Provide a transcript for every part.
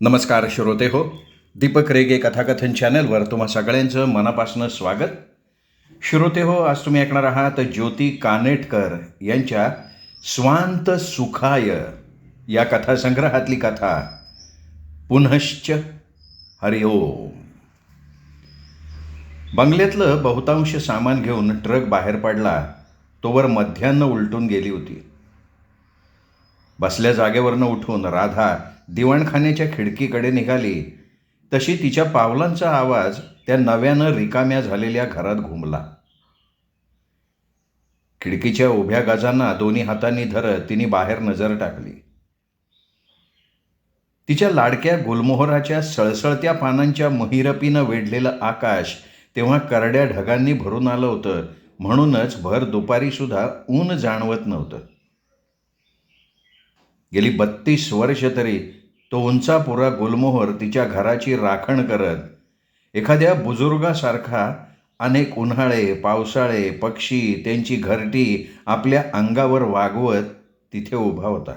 नमस्कार श्रोते हो. दीपक रेगे कथाकथन चॅनलवर तुम्हा सगळ्यांचं मनापासून स्वागत. श्रोते हो, आज तुम्ही ऐकणार आहात ज्योती कानेटकर यांच्या स्वांत सुखाय या कथासंग्रहातली कथा पुनश्च हरिओम. बंगल्यातलं बहुतांश सामान घेऊन ट्रक बाहेर पडला तोवर मध्यान्ह उलटून गेली होती. बसल्या जागेवरनं उठून राधा दिवाणखान्याच्या खिडकीकडे निघाली तशी तिच्या पावलांचा आवाज त्या नव्यानं रिकाम्या झालेल्या घरात घुमला. खिडकीच्या उभ्या गाजांना दोन्ही हातांनी धरत तिने बाहेर नजर टाकली. तिच्या लाडक्या गुलमोहराच्या सळसळत्या पानांच्या महिरपीनं वेढलेलं आकाश तेव्हा करड्या ढगांनी भरून आलं होतं, म्हणूनच भर दुपारी सुद्धा ऊन जाणवत नव्हतं. गेली 32 वर्ष तरी तो उंचापुरा गुलमोहर तिच्या घराची राखण करत एखाद्या बुजुर्गासारखा अनेक उन्हाळे, पावसाळे, पक्षी, त्यांची घरटी आपल्या अंगावर वागवत तिथे उभा होता.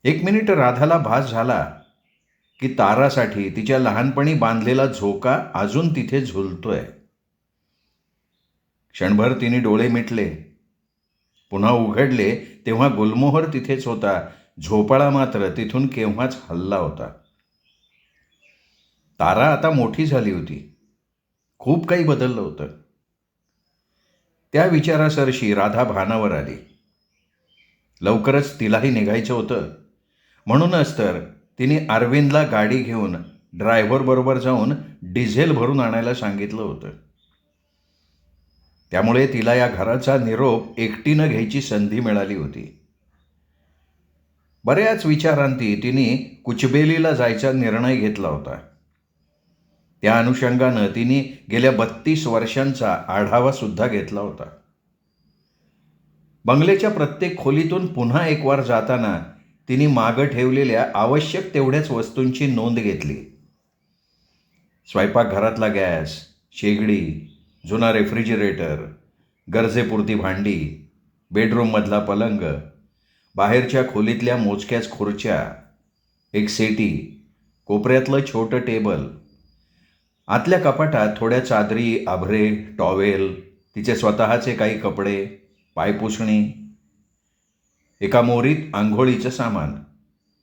एक मिनिट राधाला भास झाला की तारासाठी तिच्या लहानपणी बांधलेला झोका अजून तिथे झुलतोय. क्षणभर तिने डोळे मिटले. पुन्हा उघडले तेव्हा गुलमोहर तिथेच होता. झोपाळा मात्र तिथून केव्हाच हलला होता. तारा आता मोठी झाली होती. खूप काही बदललं होतं. त्या विचारासरशी राधा भानावर आली. लवकरच तिलाही निघायचं होतं. म्हणूनच तर तिने अरविंदला गाडी घेऊन ड्रायव्हरबरोबर जाऊन डिझेल भरून आणायला सांगितलं होतं. त्यामुळे तिला या घराचा निरोप एकटीनं घ्यायची संधी मिळाली होती. बऱ्याच विचारांती तिने कुचबेलीला जायचा निर्णय घेतला होता. त्या अनुषंगानं तिने गेल्या 32 वर्षांचा आढावा सुद्धा घेतला होता. बंगल्याच्या प्रत्येक खोलीतून पुन्हा एक वार जाताना तिने मागं ठेवलेल्या आवश्यक तेवढ्याच वस्तूंची नोंद घेतली. स्वयंपाकघरातला गॅस, शेगडी, जुना रेफ्रिजरेटर, गरजेपुरती भांडी, बेडरूममधला पलंग, बाहेरच्या खोलीतल्या मोजक्याच खुर्च्या, एक सेटी, कोपऱ्यातलं छोटं टेबल, आतल्या कपाटात थोड्या चादरी, आभरे, टॉवेल, तिचे स्वतःचे काही कपडे, पायपुसणी, एका मोरीत आंघोळीचं सामान,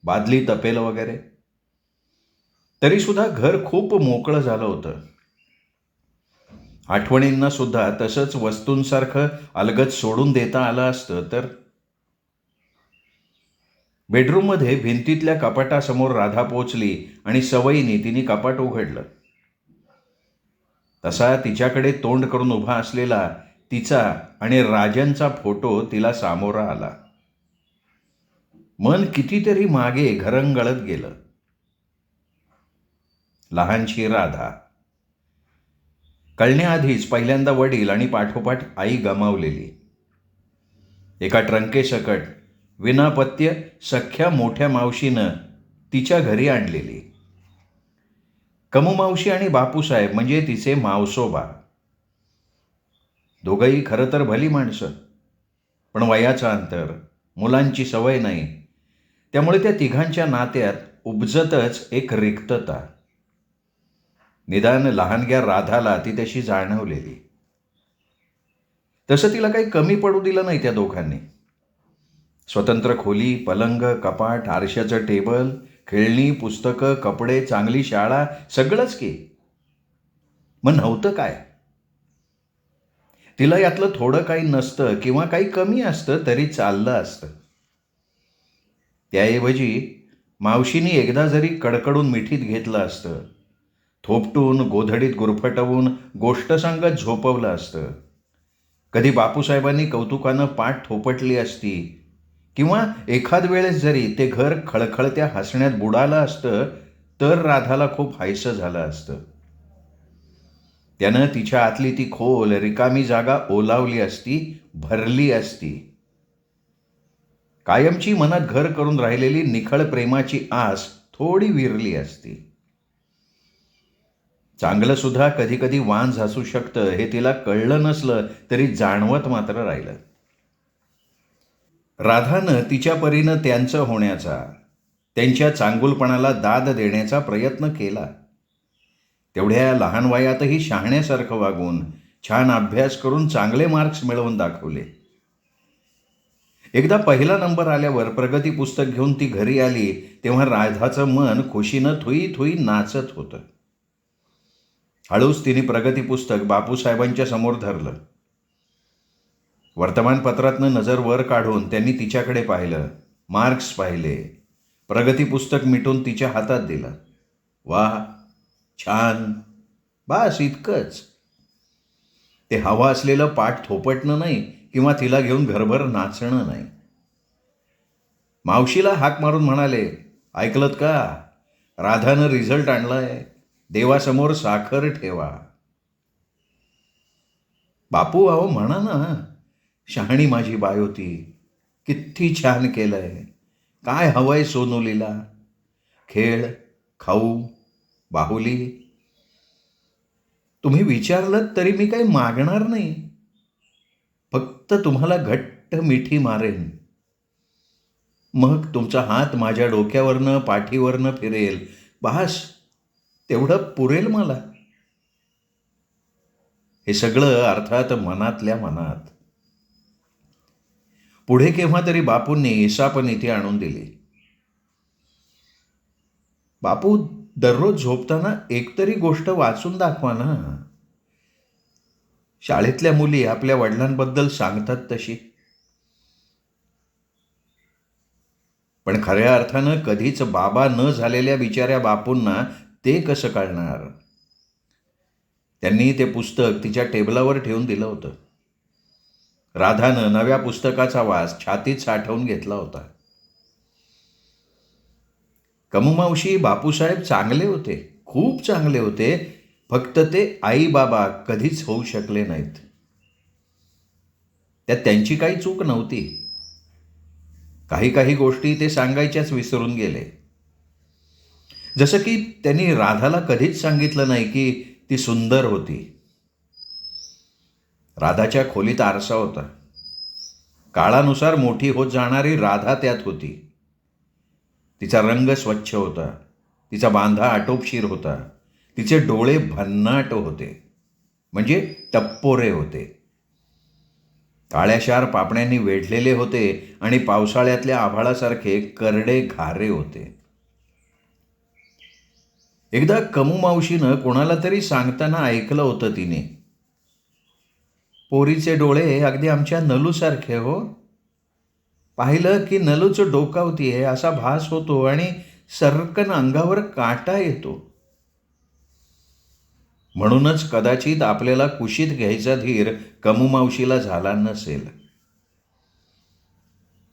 बादली, तपेल वगैरे. तरीसुद्धा घर खूप मोकळं झालं होतं. आठवणींना सुद्धा तसंच वस्तूंसारखं अलगद सोडून देता आलं असतं तर. बेडरूममध्ये भिंतीतल्या कपाटासमोर राधा पोचली आणि सवयीने तिने कपाट उघडलं. तसा तिच्याकडे तोंड करून उभा असलेला तिचा आणि राजनचा फोटो तिला सामोरा आला. मन कितीतरी मागे घरंगळत गेलं. लहानशी राधा, कळण्याआधीच पहिल्यांदा वडील आणि पाठोपाठ आई गमावलेली. एका ट्रंकेसकट विनापत्य सख्या मोठ्या मावशीनं तिच्या घरी आणलेली. कमू मावशी आणि बापूसाहेब म्हणजे तिचे मावसोबा. दोघंही खरं तर भली माणसं, पण वयाचं अंतर, मुलांची सवय नाही, त्यामुळे त्या तिघांच्या नात्यात उपजतच एक रिक्तता. निदान लहानग्या राधाला ती तशी जाणवलेली. तसं तिला काही कमी पडू दिलं नाही त्या दोघांनी. स्वतंत्र खोली, पलंग, कपाट, आरशाचं टेबल, खेळणी, पुस्तकं, कपडे, चांगली शाळा, सगळंच की. मग नव्हतं काय? तिला यातलं थोडं काही नसतं किंवा काही कमी असतं तरी चाललं असतं. त्याऐवजी मावशीनी एकदा जरी कडकडून मिठीत घेतलं असतं, थोपटून गोधडीत गुरफटवून गोष्ट सांगत झोपवलं असतं, कधी बापूसाहेबांनी कौतुकानं पाठ थोपटली असती, किंवा एखाद वेळेस जरी ते घर खळखळत्या हसण्यात बुडालं असतं तर राधाला खूप हायसं झालं असतं. त्यानं तिच्या आतली ती खोल रिकामी जागा ओलावली असती, भरली असती. कायमची मनात घर करून राहिलेली निखळ प्रेमाची आस थोडी विरली असती. चांगलं सुद्धा कधी कधी वांझ असू शकतं हे तिला कळलं नसलं तरी जाणवत मात्र राहिलं. राधानं तिच्या परीनं त्यांचं होण्याचा, त्यांच्या चांगुलपणाला दाद देण्याचा प्रयत्न केला. तेवढ्या लहान वयातही शहाण्यासारखं वागून छान अभ्यास करून चांगले मार्क्स मिळवून दाखवले. एकदा पहिला नंबर आल्यावर प्रगती पुस्तक घेऊन ती घरी आली तेव्हा राधाचं मन खुशीनं थुई थुई नाचत होतं. हळूच तिने प्रगती पुस्तक बापूसाहेबांच्या समोर धरलं. वर्तमानपत्रातनं नजर वर काढून त्यांनी तिच्याकडे पाहिलं, मार्क्स पाहिले, प्रगती पुस्तक मिटून तिच्या हातात दिलं. वाह, छान, बास इतकंच. ते हवं असलेलं पाठ थोपटणं नाही किंवा तिला घेऊन घरभर नाचणं नाही. मावशीला हाक मारून म्हणाले, ऐकलत का, राधानं रिझल्ट आणलाय, देवासमोर साखर ठेवा. बापू अहो म्हणा ना, शहाणी माझी बाई होती, किती छान केलंय, काय हवंय सोनुलीला, खेळ, खाऊ, बाहुली. तुम्ही विचारलं तरी मी काही मागणार नाही, फक्त तुम्हाला घट्ट मिठी मारेन. मग तुमचा हात माझ्या डोक्यावरनं पाठीवरनं फिरेल, बास तेवढं पुरेल मला. हे सगळं अर्थात मनातल्या मनात. पुढे केव्हा तरी बापूंनी इसापनीती आणून दिली. बापू दररोज झोपताना एकतरी गोष्ट वाचून दाखवा ना. शाळेतल्या मुली आपल्या वडिलांबद्दल सांगतात तशी. पण खऱ्या अर्थानं कधीच बाबा न झालेल्या बिचाऱ्या बापूंना ते कसं कळणार. त्यांनी ते पुस्तक तिच्या टेबलावर ठेवून दिलं होतं. राधानं नव्या पुस्तकाचा वास छातीत साठवून घेतला होता. कमुमावशी, बापूसाहेब चांगले होते, खूप चांगले होते, फक्त ते आई बाबा कधीच होऊ शकले नाहीत. त्यात त्यांची काही चूक नव्हती. काही काही गोष्टी ते सांगायच्याच विसरून गेले. जसं की त्यांनी राधाला कधीच सांगितलं नाही की ती सुंदर होती. राधाच्या खोलीत आरसा होता. काळानुसार मोठी होत जाणारी राधा त्यात होती. तिचा रंग स्वच्छ होता, तिचा बांधा आटोपशीर होता, तिचे डोळे भन्नाट होते, म्हणजे टप्पोरे होते, काळ्याशार पापण्यांनी वेढलेले होते आणि पावसाळ्यातल्या आभाळासारखे करडे घारे होते. एकदा कमुमावशीनं कोणाला तरी सांगताना ऐकलं होतं तिने, पोरीचे डोळे अगदी आमच्या नलूसारखे हो, पाहिलं की नलूचं डोकावतीये असा भास होतो आणि सर्रकन अंगावर काटा येतो. म्हणूनच कदाचित आपल्याला कुशीत घ्यायचा धीर कमुमावशीला झाला नसेल.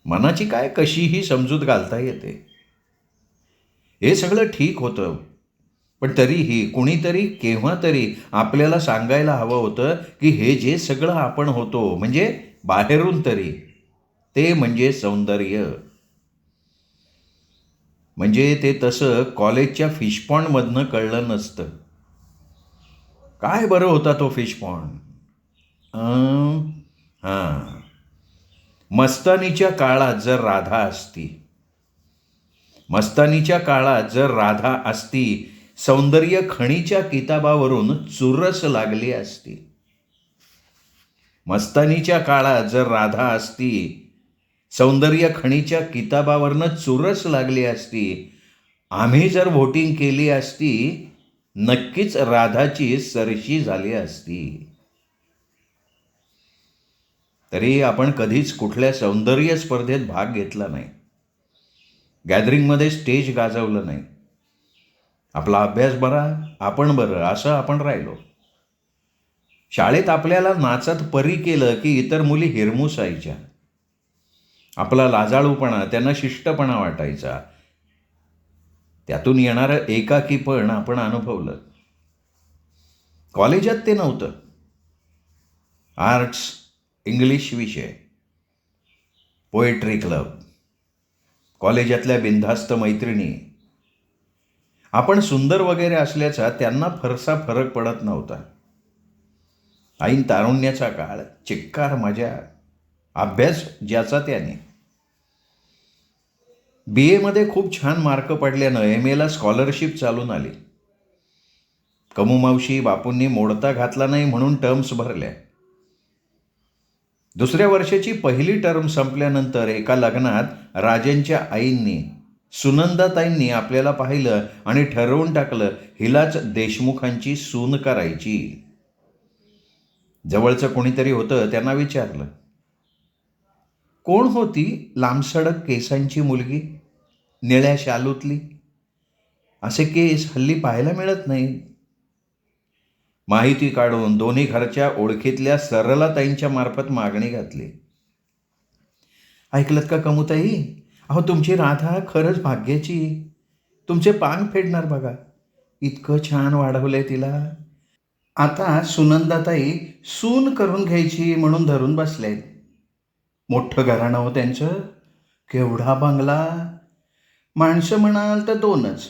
मनाची काय कशीही समजूत घालता येते. हे सगळं ठीक होतं, पण तरीही कुणीतरी केव्हा तरी आपल्याला सांगायला हवं होतं की हे जे सगळं आपण होतो, म्हणजे बाहेरून तरी, ते म्हणजे सौंदर्य. म्हणजे ते तसं कॉलेजच्या फिशपॉंडमधनं कळलं नसतं. काय बरं होता तो फिशपॉंड. हां, मस्तानीच्या काळात जर राधा असती, मस्तानीच्या काळात जर राधा असती, सौंदर्य खणीच्या किताबावरून चुरस लागली असती. मस्तानीच्या काळात जर राधा असती, सौंदर्य खणीच्या किताबावरनं चुरस लागली असती. आम्ही जर व्होटिंग केली असती, नक्कीच राधाची सरशी झाली असती. तरी आपण कधीच कुठल्या सौंदर्य स्पर्धेत भाग घेतला नाही, गॅदरिंगमध्ये स्टेज गाजवलं नाही. आपला अभ्यास बरा, आपण बरं, असं आपण राहिलो. शाळेत आपल्याला नाचात परी केलं की इतर मुली हिरमुसायच्या. आपला लाजाळूपणा त्यांना शिष्टपणा वाटायचा. त्यातून येणारं एकाकीपण आपण अनुभवलं. कॉलेजात ते नव्हतं. आर्ट्स, इंग्लिश विषय, पोएट्री क्लब, कॉलेजातल्या बिनधास्त मैत्रिणी. आपण सुंदर वगैरे असल्याचा त्यांना फारसा फरक पडत नव्हता. ऐन तारुण्याचा काळ, चिक्कार मजा, अभ्यास ज्याचा त्याने. BA खूप छान मार्क पडल्यानं MAला स्कॉलरशिप चालून आली. कमू मावशी बापूंनी मोडता घातला नाही म्हणून टर्म्स भरल्या. दुसऱ्या वर्षाची पहिली टर्म संपल्यानंतर एका लग्नात राजनच्या आईंनी सुनंदाताईंनी आपल्याला पाहिलं आणि ठरवून टाकलं हिलाच देशमुखांची सून करायची. जवळचं कोणीतरी होतं, त्यांना विचारलं, कोण होती लांबसडक केसांची मुलगी, निळ्या शालूतली? असे केस हल्ली पाहायला मिळत नाहीत. माहिती काढून दोन्ही घरच्या ओळखीतल्या सरलाताईंच्या मार्फत मागणी घातली. ऐकलत का कमुताई? अहो, तुमची राधा खरंच भाग्याची. तुमचे पांग फेडणार बघा. इतकं छान वाढवलंय तिला. आता सुनंदाताई सून करून घ्यायची म्हणून धरून बसलेत. मोठं घराणं हो त्यांचं. केवढा बंगला. माणसं म्हणाल तर 2च.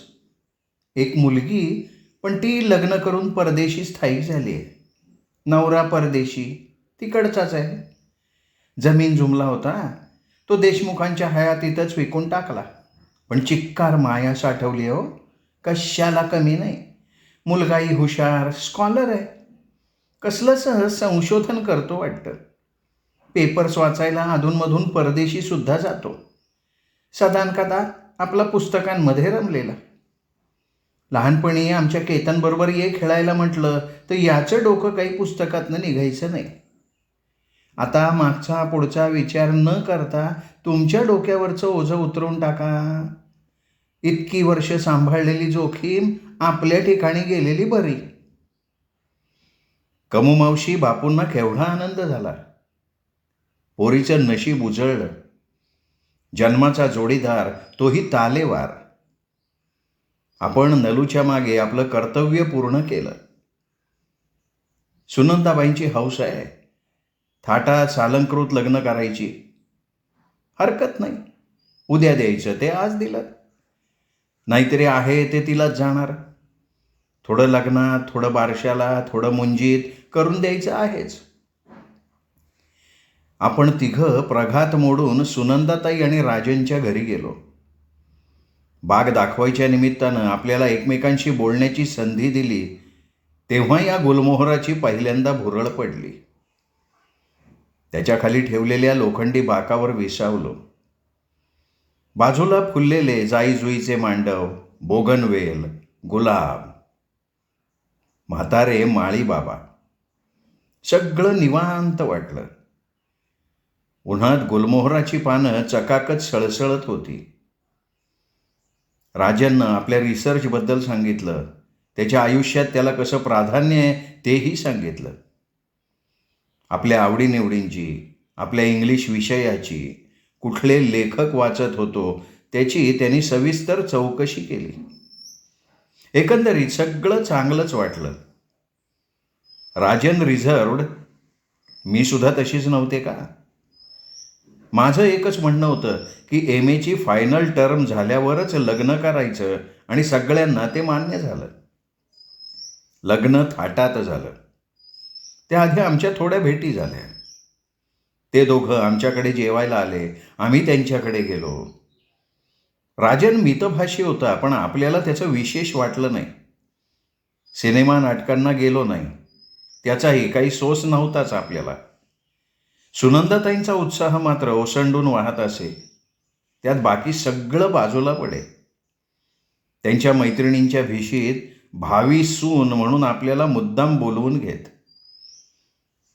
एक मुलगी, पण ती लग्न करून परदेशी स्थायिक झाली आहे. नवरा परदेशी, तिकडचाच आहे. जमीन जुमला होता, तो देशमुखांच्या हयातीतच विकून टाकला. पण चिक्कार माया साठवली हो, कशाला कमी नाही. मुलगाही हुशार, स्कॉलर आहे. कसलं सहज संशोधन करतो वाटतं. पेपर्स वाचायला अधूनमधून परदेशी सुद्धा जातो. सदानकदा आपला पुस्तकांमध्ये रमलेला. लहानपणी आमच्या केतनबरोबर ये खेळायला म्हटलं तर याचं डोकं काही पुस्तकातनं निघायचं नाही. आता मागचा पुढचा विचार न करता तुमच्या डोक्यावरचं ओझं उतरवून टाका. इतकी वर्ष सांभाळलेली जोखीम आपल्या ठिकाणी गेलेली बरी. कमू मावशी बापूंना केवढा आनंद झाला. पोरीचं नशीब उजळलं. जन्माचा जोडीदार, तोही तालेवार. आपण नलूच्या मागे आपलं कर्तव्य पूर्ण केलं. सुनंदाबाईंची हौस आहे. थाटात सालंकृत लग्न करायची. हरकत नाही. उद्या द्यायचं ते आज दिलं. नाहीतरी आहे ते तिलाच जाणार. थोडं लग्नात, थोडं बारशाला, थोडं मुंजीत करून द्यायचं आहेच. आपण तिघं प्रघात मोडून सुनंदाताई आणि राजनच्या घरी गेलो. बाग दाखवायच्या निमित्तानं आपल्याला एकमेकांशी बोलण्याची संधी दिली, तेव्हा या गुलमोहराची पहिल्यांदा भुरळ पडली. त्याच्याखाली ठेवलेल्या लोखंडी बाकावर विसावलो. बाजूला फुललेले जाईजुईचे मांडव, बोगनवेल, गुलाब, म्हातारे माळी बाबा, सगळं निवांत वाटलं. उन्हात गुलमोहराची पानं चकाकत सळसळत होती. राजननं आपल्या रिसर्चबद्दल सांगितलं. त्याच्या आयुष्यात त्याला कसं प्राधान्य आहे तेही सांगितलं. आपल्या आवडीनिवडींची, आपल्या इंग्लिश विषयाची, कुठले लेखक वाचत होतो त्याची त्यांनी सविस्तर चौकशी केली. एकंदरीत सगळं चांगलंच वाटलं. राजन रिझर्वड, मी सुद्धा तशीच नव्हते का? माझं एकच म्हणणं होतं की MAची फायनल टर्म झाल्यावरच लग्न करायचं आणि सगळ्यांना ते मान्य झालं. लग्न थाटात झालं. त्याआधी आमच्या थोड्या भेटी झाल्या. ते दोघं आमच्याकडे जेवायला आले. आम्ही त्यांच्याकडे गेलो. राजन मितभाषी होता, पण आपल्याला त्याचं विशेष वाटलं नाही. सिनेमा नाटकांना गेलो नाही, त्याचाही काही सोस नव्हताच आपल्याला. सुनंदाताईंचा उत्साह मात्र ओसंडून वाहत असे. त्यात बाकी सगळं बाजूला पडे. त्यांच्या मैत्रिणींच्या भिशीत भावी सून म्हणून आपल्याला मुद्दाम बोलवून घेत.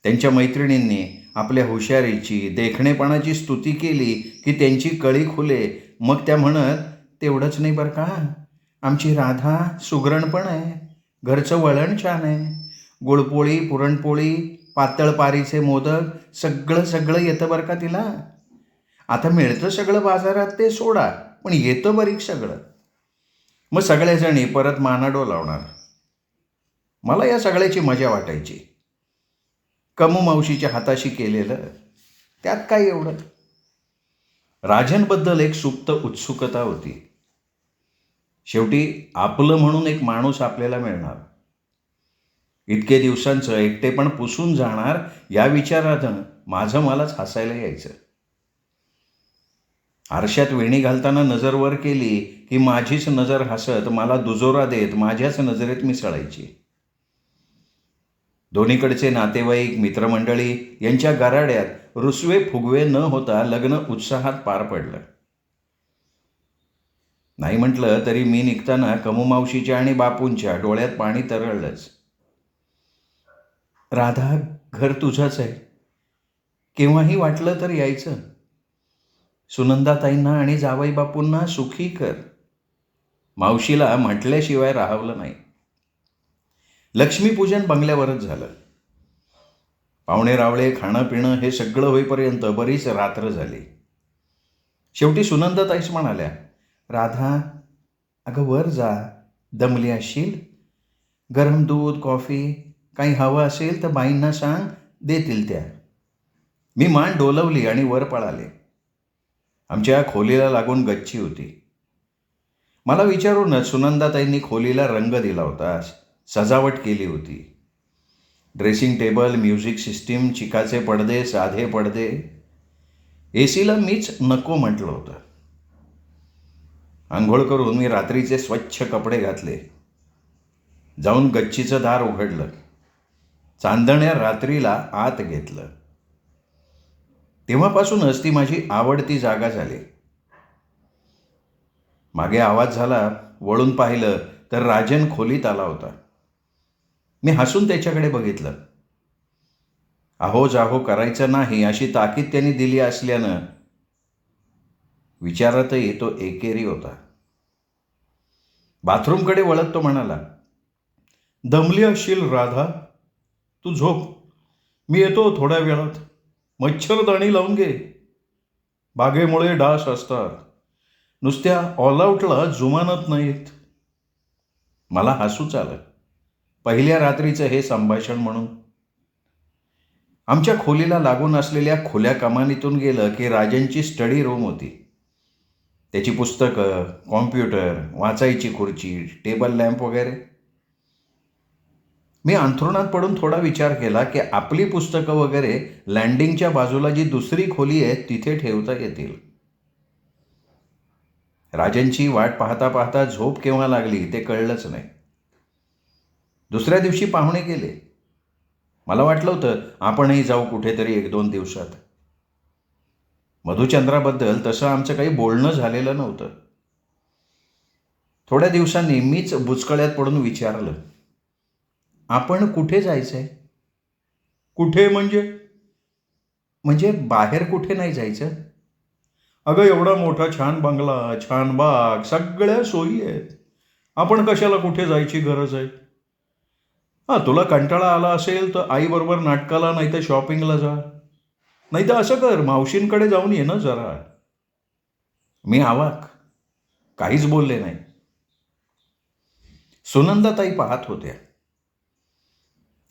त्यांच्या मैत्रिणींनी आपल्या हुशारीची, देखणेपणाची स्तुती केली की त्यांची कळी खुले. मग त्या म्हणत, तेवढंच नाही बरं का, आमची राधा सुगरण पण आहे, घरचं वळण छान आहे, गुळपोळी, पुरणपोळी, पातळ पारीचे मोदक, सगळं येतं बरं का तिला. आता मिळतं सगळं बाजारात ते सोडा, पण येतं बरीक सगळं. मग सगळ्याजणी परत मानाडो लावणार. मला या सगळ्याची मजा वाटायची. कमू मावशीच्या हाताशी केलेलं, त्यात काय एवढं. राजनबद्दल एक सुप्त उत्सुकता होती. शेवटी आपलं म्हणून एक माणूस आपल्याला मिळणार. इतके दिवसांचं एकटेपण पुसून जाणार या विचारानं माझं मलाच हसायला यायचं. आरशात वेणी घालताना नजर वर केली की माझीच नजर हसत मला दुजोरा देत माझ्याच नजरेत मिसळायची. दोन्हीकडचे नातेवाईक मित्रमंडळी यांच्या गराड्यात रुसवे फुगवे न होता लग्न उत्साहात पार पडलं. नाही म्हटलं तरी मी निघताना कमूमावशीच्या आणि बापूंच्या डोळ्यात पाणी तरळलंच. राधा, घर तुझंच आहे, केव्हाही वाटलं तर यायचं. सुनंदाताईंना आणि जावई बापूंना सुखी कर. मावशीला म्हटल्याशिवाय राहवलं नाही. लक्ष्मीपूजन बंगल्यावरच झालं. पाहुणे रावळे खाणं पिणं हे सगळं होईपर्यंत बरीच रात्र झाली. शेवटी सुनंदाताईच म्हणाल्या, राधा अगं वर जा, दमली असशील. गरम दूध कॉफी काही हवं असेल तर बाईंना सांग, देतील त्या. मी मान डोलवली आणि वर पळाले. आमच्या खोलीला लागून गच्ची होती. मला विचारूनच सुनंदाताईंनी खोलीला रंग दिला होता, सजावट केली होती. ड्रेसिंग टेबल, म्युझिक सिस्टीम, चिकाचे पडदे, साधे पडदे. एसीला मीच नको म्हटलं होतं. आंघोळ करून मी रात्रीचे स्वच्छ कपडे घातले. जाऊन गच्चीचं दार उघडलं. चांदण्या रात्रीला आत घेतलं. तेव्हापासूनच ती माझी आवडती जागा झाली. मागे आवाज झाला. वळून पाहिलं तर राजन खोलीत आला होता. मी हसून त्याच्याकडे बघितलं. अहो जाहो करायचं नाही अशी ताकीद त्यांनी दिली असल्यानं विचारातही तो एकेरी होता. बाथरूमकडे वळत तो म्हणाला, दमली असशील राधा, तू झोप, मी येतो थोड्या वेळात. मच्छरदाणी लावून घे, बागेमुळे डास असतात, नुसत्या ऑलआउटला जुमानत नाहीत. मला हसूच आलं. पहिल्या रात्रीचं हे संभाषण म्हणून. आमच्या खोलीला लागून असलेल्या खुल्या कमानीतून गेलं की राजनची स्टडी रूम होती. त्याची पुस्तकं, कॉम्प्युटर, वाचायची खुर्ची, टेबल लॅम्प वगैरे. मी अंथरुणात पडून थोडा विचार केला की आपली पुस्तकं वगैरे लँडिंगच्या बाजूला जी दुसरी खोली आहे तिथे ठेवता येतील. राजनची वाट पाहता पाहता झोप केव्हा लागली ते कळलंच नाही. दुसऱ्या दिवशी पाहुणे गेले. मला वाटलं होतं आपणही जाऊ कुठेतरी 1-2 दिवसात. मधुचंद्राबद्दल तसं आमचं काही बोलणं झालेलं नव्हतं. थोड्या दिवसांनी मीच बुचकळ्यात पडून विचारलं, आपण कुठे जायचंय? कुठे म्हणजे बाहेर कुठे नाही जायचं? अगं एवढा मोठा छान बंगला, छान बाग, सगळ्या सोयी आहेत. आपण कशाला कुठे जायची गरज आहे? हां, तुला कंटाळा आला असेल तर आईबरोबर नाटकाला नाही तर शॉपिंगला जा. नाही तर असं कर, मावशींकडे जाऊन ये ना जरा. मी अवाक, काहीच बोलले नाही. सुनंदाताई पाहत होत्या.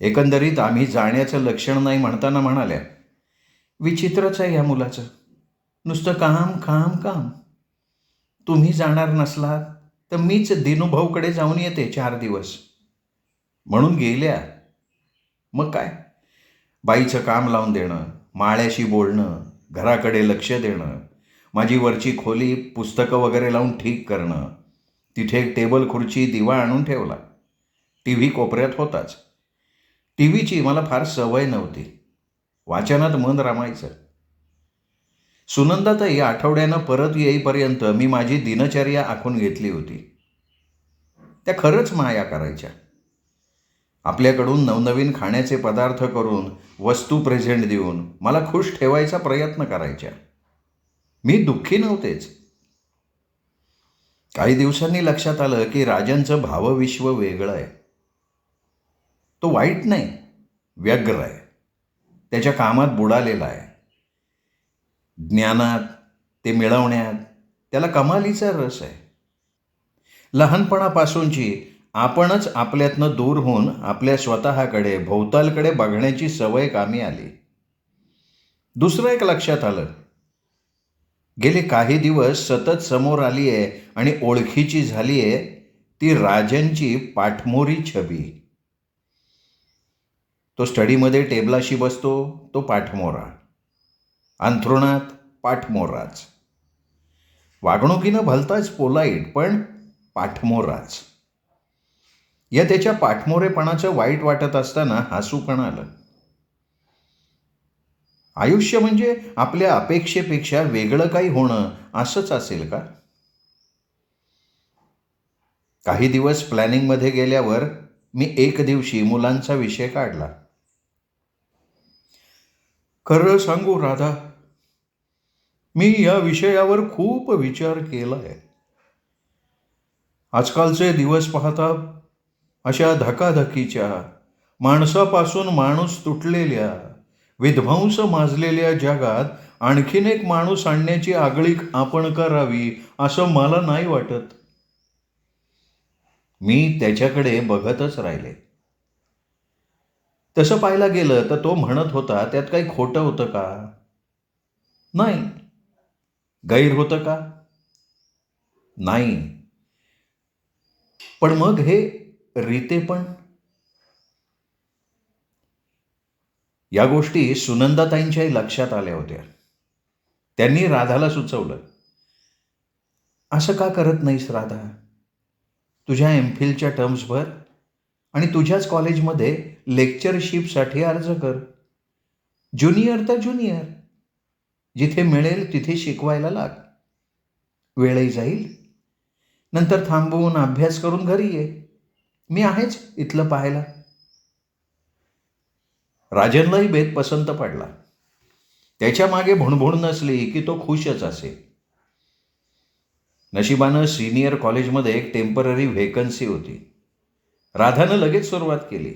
एकंदरीत आम्ही जाण्याचं लक्षण नाही म्हणताना म्हणाल्या, विचित्रच आहे या मुलाचं, नुसतं काम काम काम. तुम्ही जाणार नसलात तर मीच दिनूभाऊकडे जाऊन येते 4 दिवस. म्हणून गेल्या. मग काय, बाईचं काम लावून देणं, माळ्याशी बोलणं, घराकडे लक्ष देणं, माझी वरची खोली पुस्तकं वगैरे लावून ठीक करणं. तिथे एक टेबल खुर्ची दिवा आणून ठेवला. टी व्ही कोपऱ्यात होताच. टी व्हीची मला फार सवय नव्हती. वाचनात मन रमायचं. सुनंदाताई आठवड्यानं परत येईपर्यंत मी माझी दिनचर्या आखून घेतली होती. त्या खरंच माया करायच्या. आपल्याकडून नवनवीन खाण्याचे पदार्थ करून, वस्तू प्रेझेंट देऊन मला खुश ठेवायचा प्रयत्न करायच्या. मी दुःखी नव्हतेच. काही दिवसांनी लक्षात आलं की राजनचं भावविश्व वेगळं आहे. तो वाईट नाही, व्यग्र आहे. त्याच्या कामात बुडालेला आहे. ज्ञानात, ते मिळवण्यात त्याला कमालीचा रस आहे. लहानपणापासूनची आपणच आपल्यातनं दूर होऊन आपल्या स्वतःकडे, भोवतालकडे बघण्याची सवय कामी आली. दुसरं एक लक्षात आलं, गेले काही दिवस सतत समोर आली आहे आणि ओळखीची झाली आहे ती राजनची पाठमोरी छबी. तो स्टडीमध्ये टेबलाशी बसतो, तो पाठमोरा. अंथरुणात पाठमोराच. वागणुकीनं भलताच पोलाईट, पण पाठमोराच. या त्याच्या पाठमोरेपणाचं वाईट वाटत असताना हसू पण आलं. आयुष्य म्हणजे आपल्या अपेक्षेपेक्षा वेगळं काही होणं असंच असेल का? काही दिवस प्लॅनिंगमध्ये गेल्यावर मी एक दिवशी मुलांचा विषय काढला. खरं सांगू राधा, मी या विषयावर खूप विचार केलाय. आजकालचे दिवस पाहता अशा धकाधकीच्या, माणसापासून माणूस तुटलेल्या, विध्वंस माजलेल्या जगात आणखीन एक माणूस आणण्याची आगळीक आपण करावी असं मला नाही वाटत. मी त्याच्याकडे बघतच राहिले. तसं पाहायला गेलं तर तो म्हणत होता त्यात काही खोटं होतं का? नाही. गैर होतं का? नाही. पण मग हे रीतेपण? या गोष्टी सुनंदाताईंच्याही लक्षात आल्या होत्या. त्यांनी राधाला सुचवलं, असं का करत नाहीस राधा? तुझ्या एमफिलच्या टर्म्स भर आणि तुझ्याच कॉलेजमध्ये लेक्चरशिपसाठी अर्ज कर. ज्युनियर तर ज्युनियर, जिथे मिळेल तिथे शिकवायला लाग. वेळही जाईल. नंतर थांबवून अभ्यास करून घरी ये. मी आहेच इथलं पाहायला. राजनलाही बेत पसंत पडला. त्याच्या मागे भुणभुण नसली की तो खुशच असे. नशिबानं सिनियर कॉलेजमध्ये एक टेम्पररी व्हेकन्सी होती. राधानं लगेच सुरुवात केली.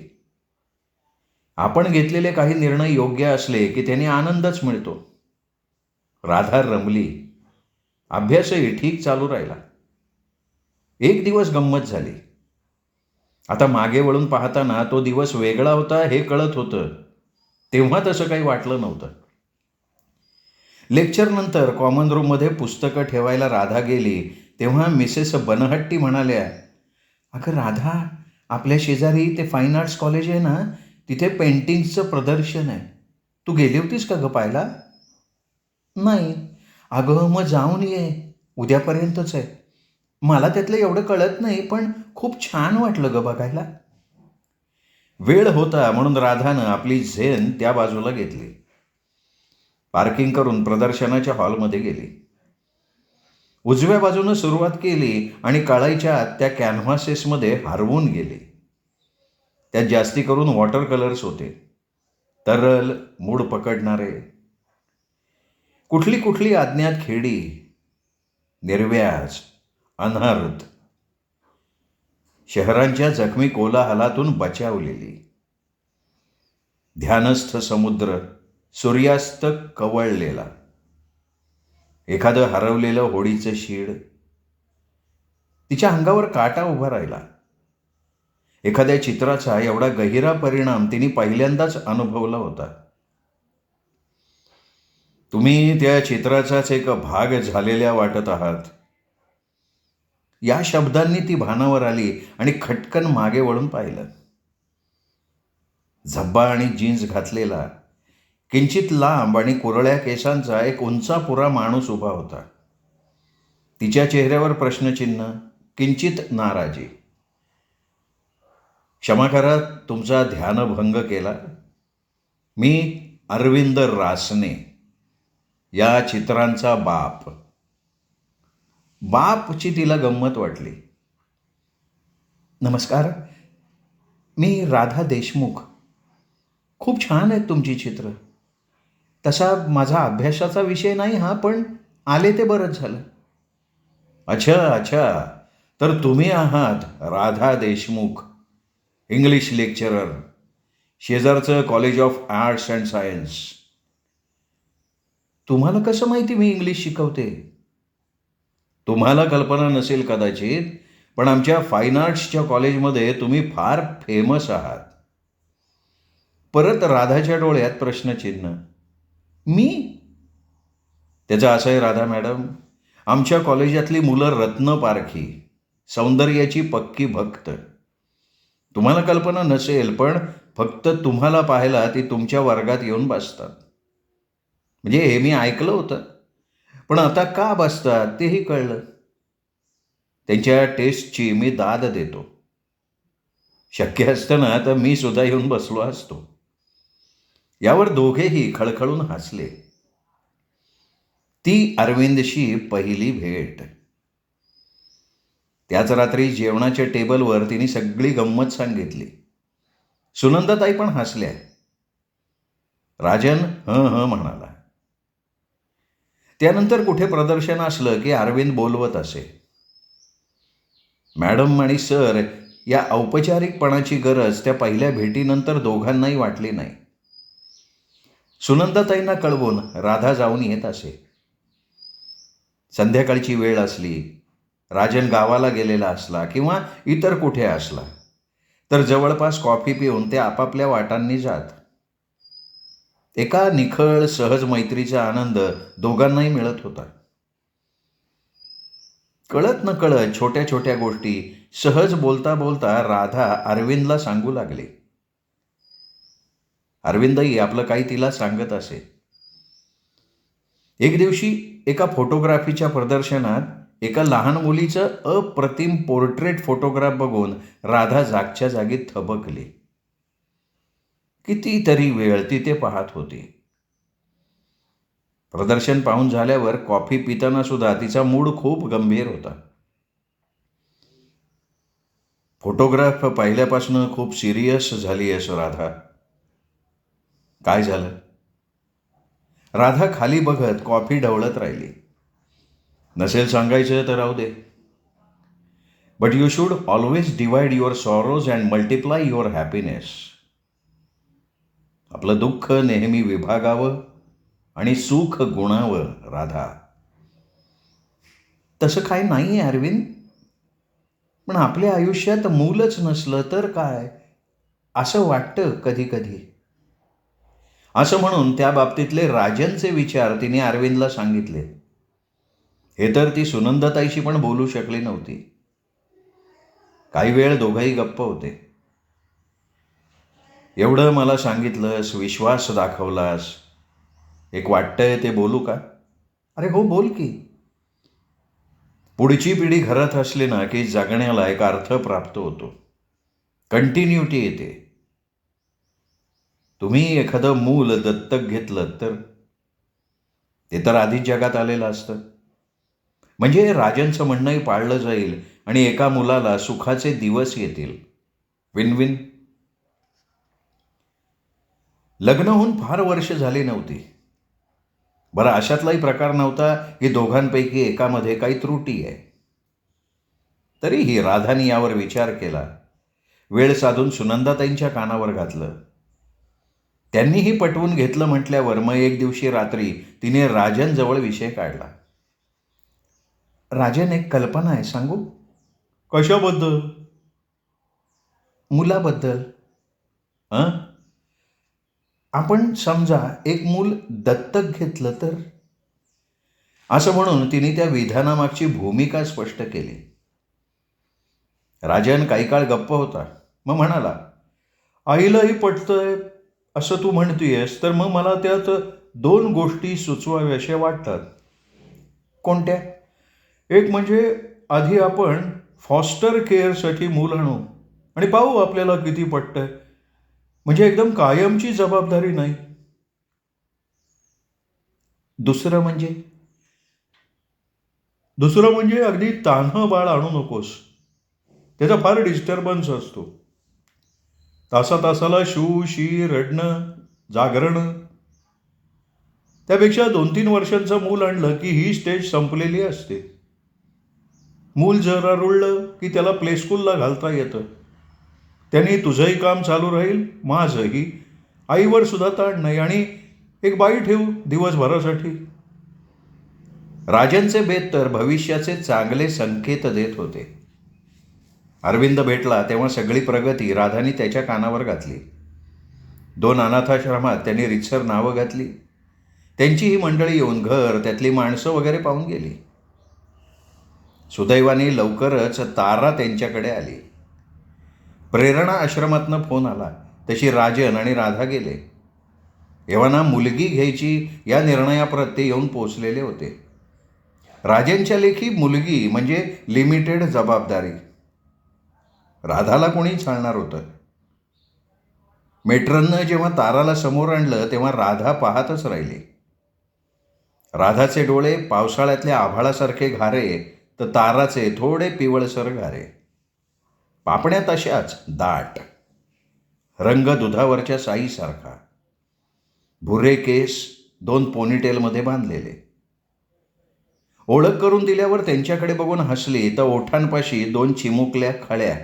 आपण घेतलेले काही निर्णय योग्य असले की त्याने आनंदच मिळतो. राधा रमली. अभ्यासही ठीक चालू राहिला. एक दिवस गंमत झाली. आता मागे वळून पाहताना तो दिवस वेगळा होता हे कळत होतं. तेव्हा तसं काही वाटलं नव्हतं. लेक्चरनंतर कॉमन रूममध्ये पुस्तकं ठेवायला राधा गेली तेव्हा मिसेस बनहट्टी म्हणाल्या, अगं राधा, आपल्या शेजारी ते फाईन आर्ट्स कॉलेज आहे ना, तिथे पेंटिंगचं प्रदर्शन आहे. तू गेली होतीस का गं पाहायला? नाही. अगं मग जाऊन ये, उद्यापर्यंतच आहे. मला त्यातलं एवढं कळत नाही, पण खूप छान वाटलं गं बघायला. वेळ होता म्हणून राधानं आपली झेन त्या बाजूला घेतली. पार्किंग करून प्रदर्शनाच्या हॉलमध्ये गेली. उजव्या बाजूनं सुरुवात केली आणि कळायच्या आत त्या कॅनव्हासेसमध्ये हरवून गेली. त्यात जास्ती करून वॉटर कलर्स होते, तरल, मूड पकडणारे. कुठली कुठली अज्ञात खेडी, निर्व्याज, अनहर्थ, शहरांच्या जखमी कोलाहलातून बचावलेली. ध्यानस्थ समुद्र, सूर्यास्त कवळलेला. एखादं हरवलेलं होडीचं शीड. तिच्या अंगावर काटा उभा राहिला. एखाद्या चित्राचा एवढा गहिरा परिणाम तिने पहिल्यांदाच अनुभवला होता. तुम्ही त्या चित्राचाच एक भाग झालेल्या वाटत आहात. या शब्दांनी ती भानावर आली आणि खटकन मागे वळून पाहिलं. झब्बा आणि जीन्स घातलेला, किंचित लांब आणि कुरळ्या केसांचा एक उंचापुरा माणूस उभा होता. तिच्या चेहऱ्यावर प्रश्नचिन्ह, किंचित नाराजी. क्षमा करा, तुमचा ध्यानभंग केला. मी अरविंद रासने, या चित्रांचा बाप. बापची तिला गंमत वाटली. नमस्कार, मी राधा देशमुख. खूप छान आहेत तुमची चित्र. तसा माझा अभ्यासाचा विषय नाही हा, पण आले ते बरंच झालं. अच्छा अच्छा, तर तुम्ही आहात राधा देशमुख, इंग्लिश लेक्चरर, शेजारचं college of arts and science. तुम्हाला कसं माहिती मी इंग्लिश शिकवते? तुम्हाला कल्पना नसेल कदाचित, पण आमच्या फाईन आर्ट्सच्या कॉलेजमध्ये तुम्ही फार फेमस आहात. परत राधाच्या डोळ्यात प्रश्नचिन्ह. मी? त्याचं असं आहे राधा मॅडम, आमच्या कॉलेजातली मुलं रत्नपारखी, सौंदर्याची पक्की भक्त. तुम्हाला कल्पना नसेल, पण फक्त तुम्हाला पाहायला ती तुमच्या वर्गात येऊन बसतात. म्हणजे हे मी ऐकलं होतं, पण आता का बसतात तेही कळलं. त्यांच्या टेस्टची मी दाद देतो. शक्य असतं ना तर मी सुद्धा येऊन बसलो असतो. यावर दोघेही खळखळून हसले. ती अरविंदशी पहिली भेट. त्याच रात्री जेवणाच्या टेबलवर तिने सगळी गंमत सांगितली. सुनंदाताई पण हसल्या. राजन हं हं म्हणाला. त्यानंतर कुठे प्रदर्शन असलं की अरविंद बोलवत असे. मॅडम आणि सर या औपचारिकपणाची गरज त्या पहिल्या भेटीनंतर दोघांनाही वाटली नाही. सुनंदाताईंना कळवून राधा जाऊन येत असे. संध्याकाळची वेळ असली, राजन गावाला गेलेला असला किंवा इतर कुठे असला तर जवळपास कॉफी पिऊन ते आपापल्या वाटांनी जात. एका निखळ सहज मैत्रीचा आनंद दोघांनाही मिळत होता. कळत न कळत छोट्या छोट्या गोष्टी सहज बोलता बोलता राधा अरविंदला सांगू लागली. अरविंदही आपलं काही तिला सांगत असे. एक दिवशी एका फोटोग्राफीच्या प्रदर्शनात एका लहान मुलीचं अप्रतिम पोर्ट्रेट फोटोग्राफ बघून राधा जागच्या जागी थबकली. कितीतरी वेळ ती ते पाहत होती. प्रदर्शन पाहून झाल्यावर कॉफी पिताना सुद्धा तिचा मूड खूप गंभीर होता. फोटोग्राफ पाहिल्यापासून खूप सिरियस झाली आहेस राधा. काय झालं? राधा खाली बघत कॉफी ढवळत राहिली. नसेल सांगायचं तर राहू दे. But you should always divide your sorrows and multiply your happiness. आपलं दुःख नेहमी विभागावं आणि सुख गुणावं राधा. तसं काय नाही अरविंद. पण आपल्या आयुष्यात मूलच नसलं तर काय असं वाटतं कधी कधी. असं म्हणून त्या बाबतीतले राजनचे विचार तिने अरविंदला सांगितले. हे तर ती सुनंदाताईशी पण बोलू शकली नव्हती. काही वेळ दोघंही गप्प होते. एवढं मला सांगितलंस, विश्वास दाखवलास, एक वाटतंय ते बोलू का? अरे हो बोल की. पुढची पिढी घरात असली ना की जगण्याला एक अर्थ प्राप्त होतो, कंटिन्युटी येते. तुम्ही एखादं मूल दत्तक घेतलं तर ते तर आधीच जगात आलेलं असतं. म्हणजे राजनचं म्हणणंही पाळलं जाईल आणि एका मुलाला सुखाचे दिवस येतील. Win win. लग्न होऊन फार वर्ष झाली नव्हती. बरं अशातलाही प्रकार नव्हता की दोघांपैकी एकामध्ये काही त्रुटी आहे. तरीही राधाने यावर विचार केला. वेळ साधून सुनंदाताईंच्या कानावर घातलं. त्यांनीही पटवून घेतलं म्हटल्यावर मग एक दिवशी रात्री तिने राजनजवळ विषय काढला. राजन, एक कल्पना आहे, सांगू? कशाबद्दल? मुलाबद्दल. हं? आपण समजा एक मूल दत्तक घेतलं तर? असं म्हणून तिने त्या विधानामागची भूमिका स्पष्ट केली. राजन काही काळ गप्प होता. मग म्हणाला, आईलाही पटतंय असं तू म्हणतीयस तर मग मला त्यात 2 गोष्टी सुचवाव्याशा वाटतात. कोणत्या? एक म्हणजे आधी आपण फॉस्टर केअरसाठी मूल आणू आणि पाहू आपल्याला किती पटतंय. म्हणजे एकदम कायमची जबाबदारी नाही. दुसरं म्हणजे? दुसरं म्हणजे अगदी तान्हं बाळ आणू नकोस. त्याचा फार डिस्टर्बन्स असतो. तासाला शू शी रडणं, जागरणं. त्यापेक्षा 2-3 वर्षांचं मूल आणलं की ही स्टेज संपलेली असते. मूल जरा रुळलं की त्याला प्ले स्कूलला घालता येतं. त्यांनी तुझंही काम चालू राहील, माझंही. आईवर सुद्धा ताण नाही आणि एक बाई ठेवू दिवसभरासाठी. राजनचे बेत तर भविष्याचे चांगले संकेत देत होते. अरविंद भेटला तेव्हा सगळी प्रगती राधानी त्याच्या कानावर घातली. 2 अनाथाश्रमात त्यांनी रितसर नावं घातली. त्यांची ही मंडळी येऊन घर, त्यातली माणसं वगैरे पाहून गेली. सुदैवाने लवकरच तारा त्यांच्याकडे आली. प्रेरणा आश्रमातनं फोन आला तशी राजन आणि राधा गेले. एव्हाना मुलगी घ्यायची या निर्णयाप्रत ते येऊन पोचलेले होते. राजांच्या लेखी मुलगी म्हणजे लिमिटेड जबाबदारी. राधाला कोणी चालणार होतं. मेट्रननं जेव्हा ताराला समोर आणलं तेव्हा राधा पाहतच राहिली. राधाचे डोळे पावसाळ्यातल्या आभाळासारखे घारे तर ताराचे थोडे पिवळसर घारे. पापण्या तशाच दाट, रंग दुधावरच्या साईसारखा, भुरे केस 2 पोनीटेलमध्ये बांधलेले. ओळख करून दिल्यावर त्यांच्याकडे बघून हसली तर ओठांपाशी 2 चिमुकल्या खळ्या.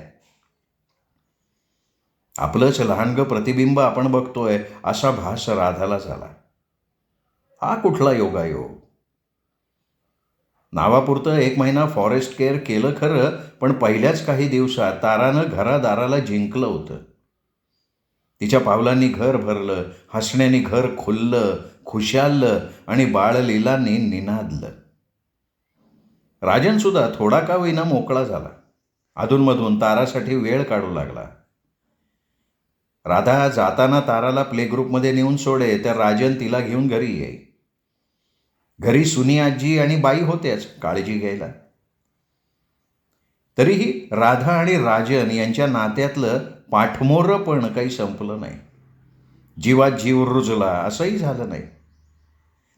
आपलंच लहानगं प्रतिबिंब आपण बघतोय असा भास राधाला झाला. हा कुठला योगायोग. नावापुरतं 1 महिना फॉरेस्ट केअर केलं खरं, पण पहिल्याच काही दिवसात तारानं घरादाराला जिंकलं होतं. तिच्या पावलांनी घर भरलं, हसण्यानी घर खुललं, खुशाललं आणि बाळलीलांनी निनादलं. राजनसुद्धा थोडा का होईना मोकळा झाला. अधूनमधून तारासाठी वेळ काढू लागला. राधा जाताना ताराला प्ले ग्रुपमध्ये नेऊन सोडे तर राजन तिला घेऊन घरी येई. घरी सुनी आजी आणि बाई होत्याच काळजी घ्यायला. तरीही राधा आणि राजन यांच्या नात्यातलं पाठमोरं पण काही संपलं नाही. जीवात जीव रुजला असंही झालं नाही.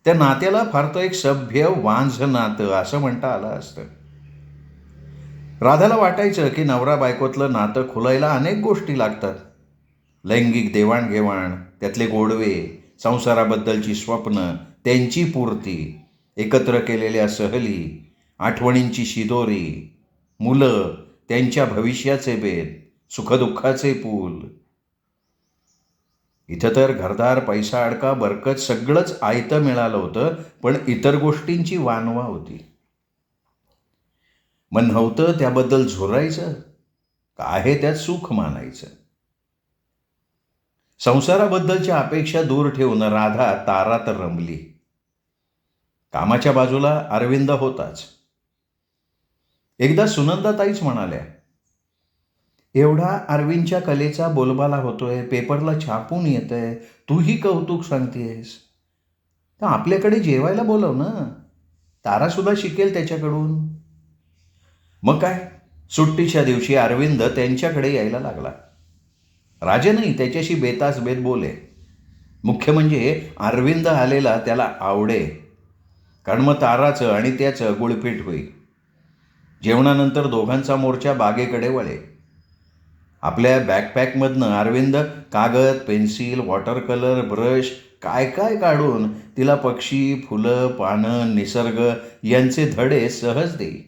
त्या नात्याला फार तर एक सभ्य वांझ नातं असं म्हणता आलं असतं. राधाला वाटायचं की नवरा बायकोतलं नातं खुलायला अनेक गोष्टी लागतात. लैंगिक देवाणघेवाण, त्यातले गोडवे, संसाराबद्दलची स्वप्न, त्यांची पूर्ती, एकत्र केलेल्या सहली, आठवणींची शिदोरी, मुलं, त्यांच्या भविष्याचे बेत, सुखदुःखाचे पूल. इथं तर घरदार, पैसा, अडका, बरकत सगळंच आयतं मिळालं होतं, पण इतर गोष्टींची वानवा होती. मग नव्हतं त्याबद्दल झुरायचं का आहे त्यात सुख मानायचं. संसाराबद्दलच्या अपेक्षा दूर ठेवून राधा तारात रमली. कामाच्या बाजूला अरविंद होताच. एकदा सुनंदाताईच म्हणाल्या, एवढा अरविंदच्या कलेचा बोलबाला होतोय, पेपरला छापून येतंय, तूही कौतुक सांगतेस, तर आपल्याकडे जेवायला बोलव ना, तारासुद्धा शिकेल त्याच्याकडून. मग काय, सुट्टीच्या दिवशी अरविंद त्यांच्याकडे यायला लागला. राजनही त्याच्याशी बेतास बेत बोले. मुख्य म्हणजे अरविंद आलेला त्याला आवडे, कारण मग ताराचं आणि त्याचं गुळपीट होई. जेवणानंतर दोघांचा मोर्चा बागेकडे वळे. आपल्या बॅकपॅकमधनं अरविंद कागद, पेन्सिल, वॉटर कलर, ब्रश काय काय काढून तिला पक्षी, फुलं, पानं, निसर्ग यांचे धडे सहज देई.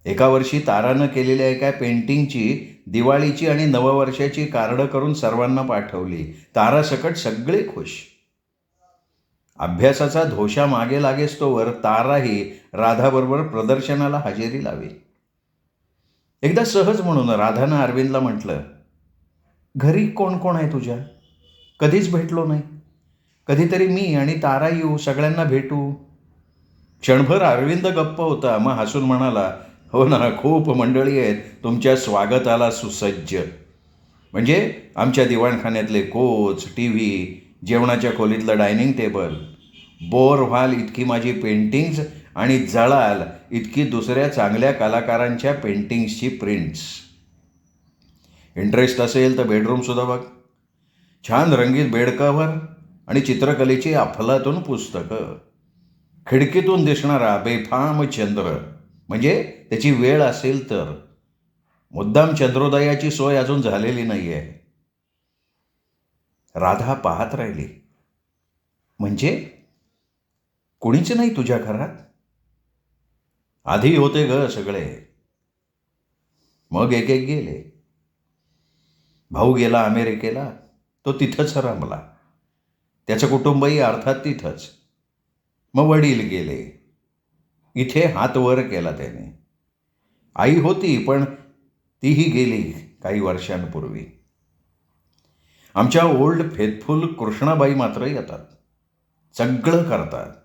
एका वर्षी तारानं केलेल्या एका पेंटिंगची दिवाळीची आणि नववर्षाची कार्ड करून सर्वांना पाठवली. तारासकट सगळे खुश. अभ्यासाचा धोशा मागे लागेस्तोवर ताराही राधाबरोबर प्रदर्शनाला हजेरी लावी. एकदा सहज म्हणून राधानं अरविंदला म्हटलं, घरी कोण कोण आहे तुझ्या? कधीच भेटलो नाही. कधीतरी मी आणि तारा येऊ, सगळ्यांना भेटू. क्षणभर अरविंद गप्प होता, मग हसून म्हणाला, हो ना, खूप मंडळी आहेत तुमच्या स्वागताला सुसज्ज. म्हणजे आमच्या दिवाणखान्यातले कोच, टी व्ही, जेवणाच्या खोलीतलं डायनिंग टेबल, बोर व्हाल इतकी माझी पेंटिंग्ज आणि जळाल इतकी दुसऱ्या चांगल्या कलाकारांच्या पेंटिंग्सची प्रिंट्स. इंटरेस्ट असेल तर बेडरूमसुद्धा बघ. छान रंगीत बेडकव्हर आणि चित्रकलेची अफलातून पुस्तकं. खिडकीतून दिसणारा बेफाम चंद्र, म्हणजे त्याची वेळ असेल तर. मुद्दाम चंद्रोदयाची सोय अजून झालेली नाही आहे. राधा पाहत राहिली. म्हणजे कुणीच नाही तुझ्या घरात? आधी होते ग सगळे, मग एक एक गेले. भाऊ गेला अमेरिकेला, तो तिथंच रमला. त्याचं कुटुंबही अर्थात तिथंच. मग वडील गेले, इथे हात वर केला त्याने. आई होती पण तीही गेली काही वर्षांपूर्वी. आमच्या ओल्ड फेथफुल कृष्णाबाई मात्र येतात, सगळं करतात.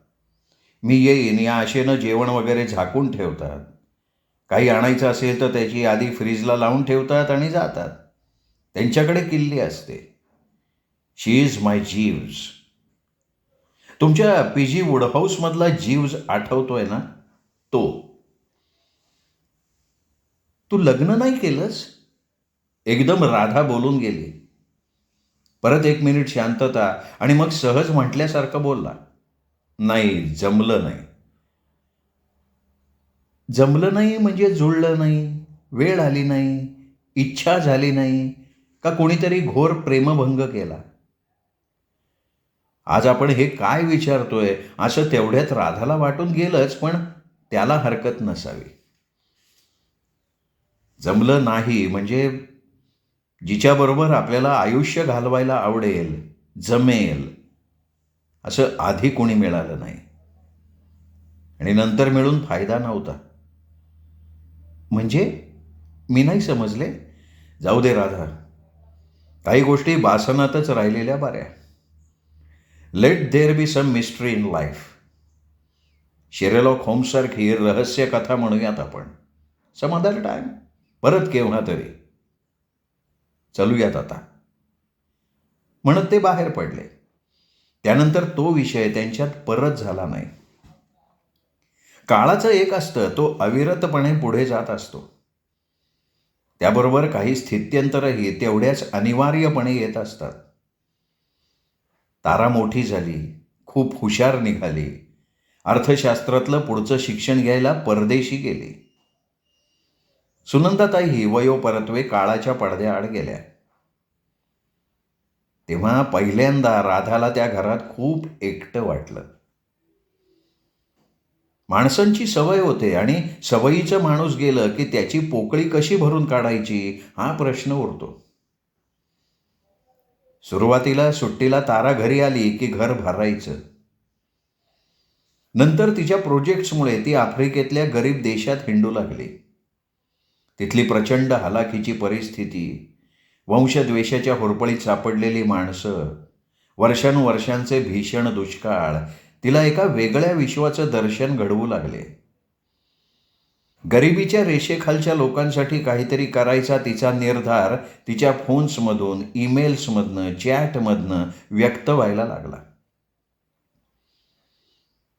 मी येईन या आशेनं जेवण वगैरे झाकून ठेवतात. काही आणायचं असेल तर त्याची यादी फ्रीजला लावून ठेवतात आणि जातात. त्यांच्याकडे किल्ली असते. शी इज माय जीव्स. तुमच्या PG वुडहाऊसमधला जीव आठवतोय ना? तो. तू लग्न नाही केलंस? एकदम राधा बोलून गेली. परत 1 मिनिट शांतता आणि मग सहज म्हटल्यासारखं बोलला. नाही, जमलं नाही. जमलं नाही म्हणजे जुळलं नाही, वेळ आली नाही, इच्छा झाली नाही, का कोणीतरी घोर प्रेमभंग केला? आज आपण हे काय विचारतोय असं तेवढ्यात राधाला वाटून गेलंच, पण त्याला हरकत नसावी. जमलं नाही म्हणजे जिच्याबरोबर आपल्याला आयुष्य घालवायला आवडेल, जमेल, असं आधी कोणी मिळालं नाही आणि नंतर मिळून फायदा नव्हता. म्हणजे? मी नाही समजले. जाऊ दे राधा, काही गोष्टी बासनातच राहिलेल्या बऱ्या. Let there be some mystery in life. Sherlock होम्ससारखी रहस्य कथा म्हणूयात आपण. सम अदर टाइम, परत केव्हा तरी. चलूयात आता, म्हणत ते बाहेर पडले. त्यानंतर तो विषय त्यांच्यात परत झाला नाही. काळाचं एक असतं, तो अविरतपणे पुढे जात असतो. त्याबरोबर काही स्थित्यंतरही तेवढ्याच अनिवार्यपणे येत असतात. तारा मोठी झाली, खूप हुशार निघाली, अर्थशास्त्रातलं पुढचं शिक्षण घ्यायला परदेशी गेली. सुनंदाताईही वयोपरत्वे काळाच्या पडद्याआड गेल्या. तेव्हा पहिल्यांदा राधाला त्या घरात खूप एकटं वाटलं. माणसांची सवय होते आणि सवयीचं माणूस गेलं की त्याची पोकळी कशी भरून काढायची हा प्रश्न उरतो. सुरुवातीला सुट्टीला तारा घरी आली की घर भरायचं. नंतर तिच्या प्रोजेक्ट्समुळे ती आफ्रिकेतल्या गरीब देशात हिंडू लागली. तिथली प्रचंड हलाखीची परिस्थिती, वंशद्वेषाच्या होरपळीत सापडलेली माणसं, वर्षानुवर्षांचे भीषण दुष्काळ तिला एका वेगळ्या विश्वाचं दर्शन घडवू लागले. गरिबीच्या रेषेखालच्या लोकांसाठी काहीतरी करायचा तिचा निर्धार तिच्या फोन्समधून, ईमेल्समधनं, चॅटमधनं व्यक्त व्हायला लागला.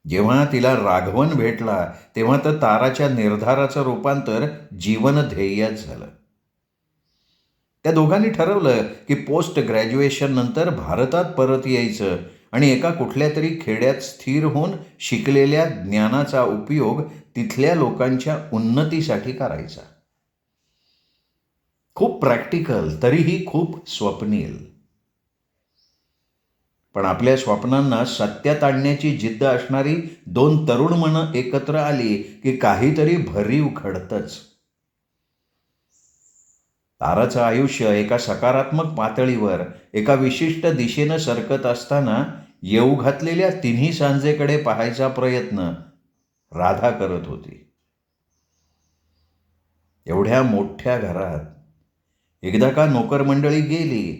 जेव्हा तिला राघवन भेटला तेव्हा तर ताराच्या निर्धाराचं रूपांतर जीवनध्येयात झालं. त्या दोघांनी ठरवलं की पोस्ट ग्रॅज्युएशन नंतर भारतात परत यायचं आणि एका कुठल्या तरी खेड्यात स्थिर होऊन शिकलेल्या ज्ञानाचा उपयोग तिथल्या लोकांच्या उन्नतीसाठी करायचा. खूप प्रॅक्टिकल, तरीही खूप स्वप्नील. पण आपल्या स्वप्नांना सत्यात आणण्याची जिद्द असणारी 2 तरुण मनं एकत्र आली की काहीतरी भरीव घडतंच. ताराचं आयुष्य एका सकारात्मक पातळीवर एका विशिष्ट दिशेनं सरकत असताना येऊ घातलेल्या तिन्ही सांजेकडे पाहायचा प्रयत्न राधा करत होती. एवढ्या मोठ्या घरात एकदा का नोकरमंडळी गेली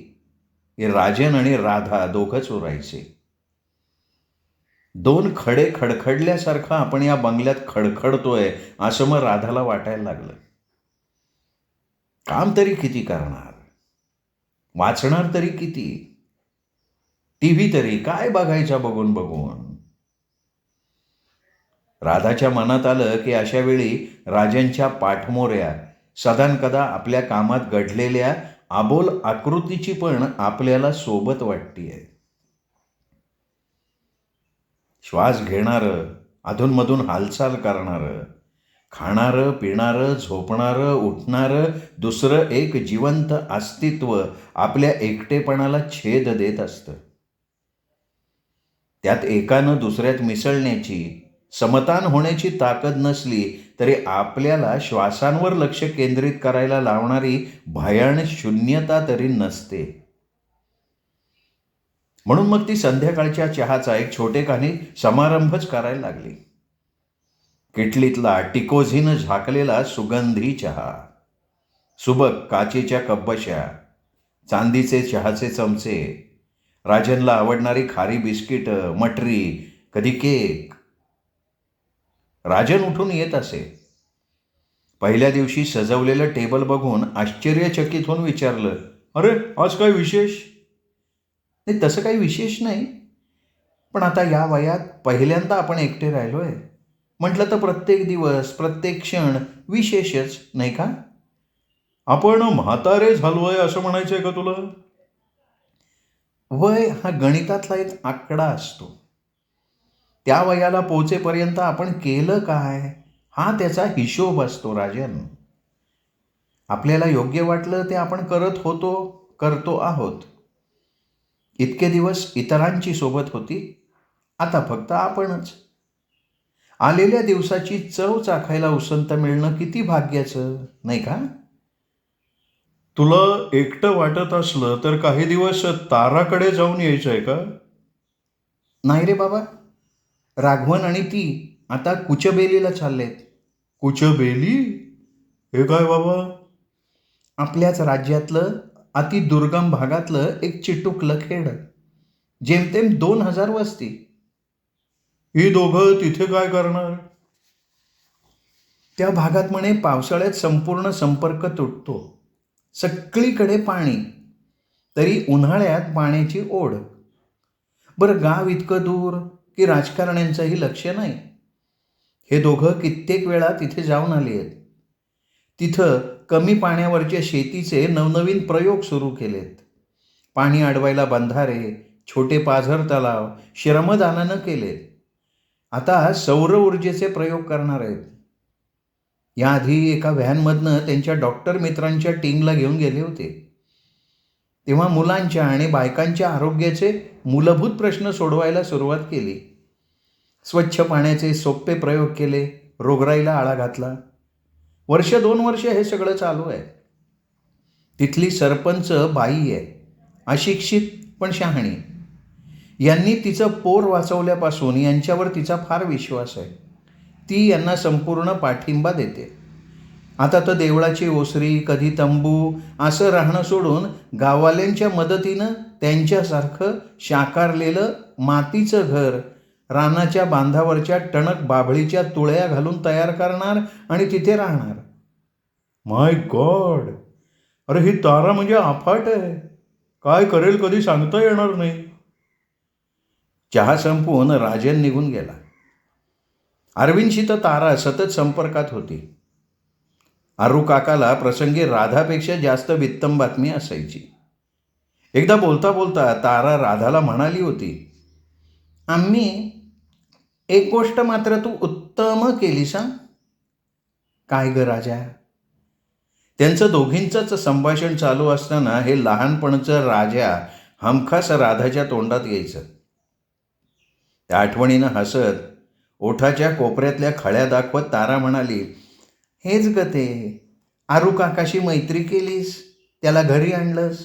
की राजन आणि राधा दोघंच उरायचे. 2 खडे खडखडल्यासारखं आपण या बंगल्यात खडखडतोय असं मग राधाला वाटायला लागलं. काम तरी किती करणार, वाचणार तरी किती, टीव्ही तरी काय बघायचा बघून बघून. राधाच्या मनात आलं की अशा वेळी राजनच्या पाठमोऱ्या सदानकदा आपल्या कामात घडलेल्या आबोल आकृतीची पण आपल्याला सोबत वाटतीये. श्वास घेणारं, अधूनमधून हालचाल करणारं, खाणारं, पिणारं, झोपणारं, उठणारं दुसरं एक जिवंत अस्तित्व आपल्या एकटेपणाला छेद देत असतं. त्यात एकानं दुसऱ्यात मिसळण्याची, समतान होण्याची ताकद नसली तरी आपल्याला श्वासांवर लक्ष केंद्रित करायला लावणारी भयाण शून्यता तरी नसते. म्हणून मग ती संध्याकाळच्या चहाचा एक छोटेखानी समारंभच करायला लागली. किटलीतला टिकोझीनं झाकलेला सुगंधी चहा, सुबक काचेच्या कपबश्या, चांदीचे चहाचे चमचे, राजनला आवडणारी खारी बिस्किटं, मटरी, कधी केक. राजन उठून येत असे. पहिल्या दिवशी सजवलेलं टेबल बघून आश्चर्यचकित होऊन विचारलं, अरे आज काय विशेष? नाही, तसं काही विशेष नाही, पण आता या वयात पहिल्यांदा आपण एकटे राहिलोय म्हटलं तर प्रत्येक दिवस प्रत्येक क्षण विशेषच, नाही का? आपण म्हातारे झालोय असं म्हणायचंय का तुला? वय हा गणितातला एक आकडा असतो. त्या वयाला पोहोचेपर्यंत आपण केलं काय हा त्याचा हिशोब असतो राजन. आपल्याला योग्य वाटलं ते आपण करत होतो, करतो आहोत. इतके दिवस इतरांची सोबत होती, आता फक्त आपणच. आलेल्या दिवसाची चव चाखायला उसंत मिळणं किती भाग्याचं, नाही का? तुला एकटं वाटत असलं तर काही दिवस ताराकडे जाऊन यायचंय का? नाही रे बाबा, राघवन आणि ती आता कुचबेलीला चाललेत. कुचबेली? हे काय बाबा? आपल्याच राज्यातलं अतिदुर्गम भागातलं एक चिटुकलं खेड. जेमतेम 2000 वस्ती. ही दोघं तिथे काय करणार? त्या भागात म्हणे पावसाळ्यात संपूर्ण संपर्क तुटतो. सगळीकडे पाणी, तरी उन्हाळ्यात पाण्याची ओढ. बरं, गाव इतकं दूर की राजकारण्यांचंही लक्ष नाही. हे दोघं कित्येक वेळा तिथे जाऊन आले आहेत. तिथं कमी पाण्यावरच्या शेतीचे नवनवीन प्रयोग सुरू केलेत. पाणी अडवायला बंधारे, छोटे पाझर तलाव श्रमदानानं केलेत. आता सौर ऊर्जेचे प्रयोग करणार आहेत. याआधी एका व्हॅनमधनं त्यांच्या डॉक्टर मित्रांच्या टीमला घेऊन गेले होते. तेव्हा मुलांच्या आणि बायकांच्या आरोग्याचे मूलभूत प्रश्न सोडवायला सुरुवात केली. स्वच्छ पाण्याचे सोपे प्रयोग केले, रोगराईला आळा घातला. 1-2 वर्ष हे सगळं चालू आहे. तिथली सरपंच बाई आहे, अशिक्षित पण शहाणी. यांनी तिचं पोर वाचवल्यापासून यांच्यावर तिचा फार विश्वास आहे. ती यांना संपूर्ण पाठिंबा देते. आता तर देवळाची ओसरी, कधी तंबू असं राहणं सोडून गाववाल्यांच्या मदतीनं त्यांच्यासारखं शाकारलेलं मातीचं घर रानाच्या बांधावरच्या टणक बाभळीच्या तुळया घालून तयार करणार आणि तिथे राहणार. माय गॉड, अरे ही तारा म्हणजे अफाट आहे. काय करेल कधी सांगता येणार नाही. चहा संपवून राजन निघून गेला. अरविंदशी तर तारा सतत संपर्कात होती. आरू काकाला प्रसंगी राधापेक्षा जास्त वित्तम बातमी असायची. एकदा बोलता बोलता तारा राधाला म्हणाली होती, आम्ही एक गोष्ट मात्र तू उत्तम केलीस हां. काय ग राजा? त्यांचं दोघींचंच संभाषण चालू असताना हे लहानपणचं राजा हमखास राधाच्या तोंडात यायचं. त्या आठवणीनं हसत ओठाच्या कोपऱ्यातल्या खळ्या दाखवत तारा म्हणाली, हेच ग ते, आरू काकाशी मैत्री केलीस, त्याला घरी आणलंस.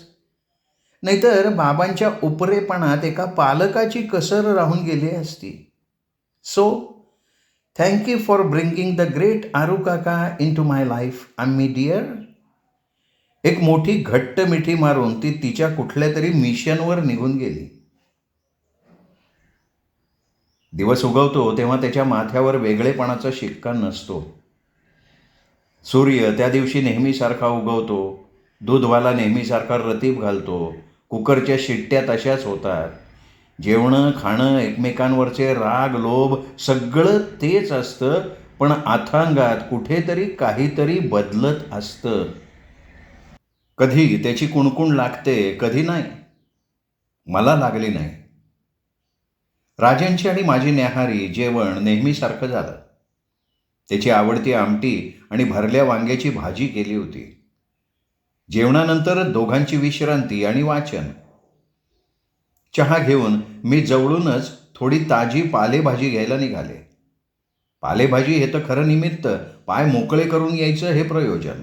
नाहीतर बाबांच्या उपरेपणात एका पालकाची कसर राहून गेली असती. So thank you for bringing the great Aru kaka into my life, आम्ही डिअर. एक मोठी घट्ट मिठी मारून ती तिच्या कुठल्या तरी मिशनवर निघून गेली. दिवस उगवतो तेव्हा त्याच्या माथ्यावर वेगळेपणाचा शिक्का नसतो. सूर्य त्या दिवशी नेहमीसारखा उगवतो. दूधवाला नेहमीसारखा रतीब घालतो. कुकरच्या शिट्ट्या तशाच होतात. जेवणं खाणं, एकमेकांवरचे राग लोभ सगळं तेच असतं, पण अथांगात कुठेतरी काहीतरी बदलत असतं. कधी त्याची कुणकुण लागते, कधी नाही. मला लागली नाही. राजांची आणि माझी न्याहारी जेवण नेहमीसारखं झालं. त्याची आवडती आमटी आणि भरल्या वांग्याची भाजी केली होती. जेवणानंतर दोघांची विश्रांती आणि वाचन. चहा घेऊन मी जवळूनच थोडी ताजी पालेभाजी घ्यायला निघाले. पालेभाजी हे तर खरं निमित्त, पाय मोकळे करून यायचं हे प्रयोजन.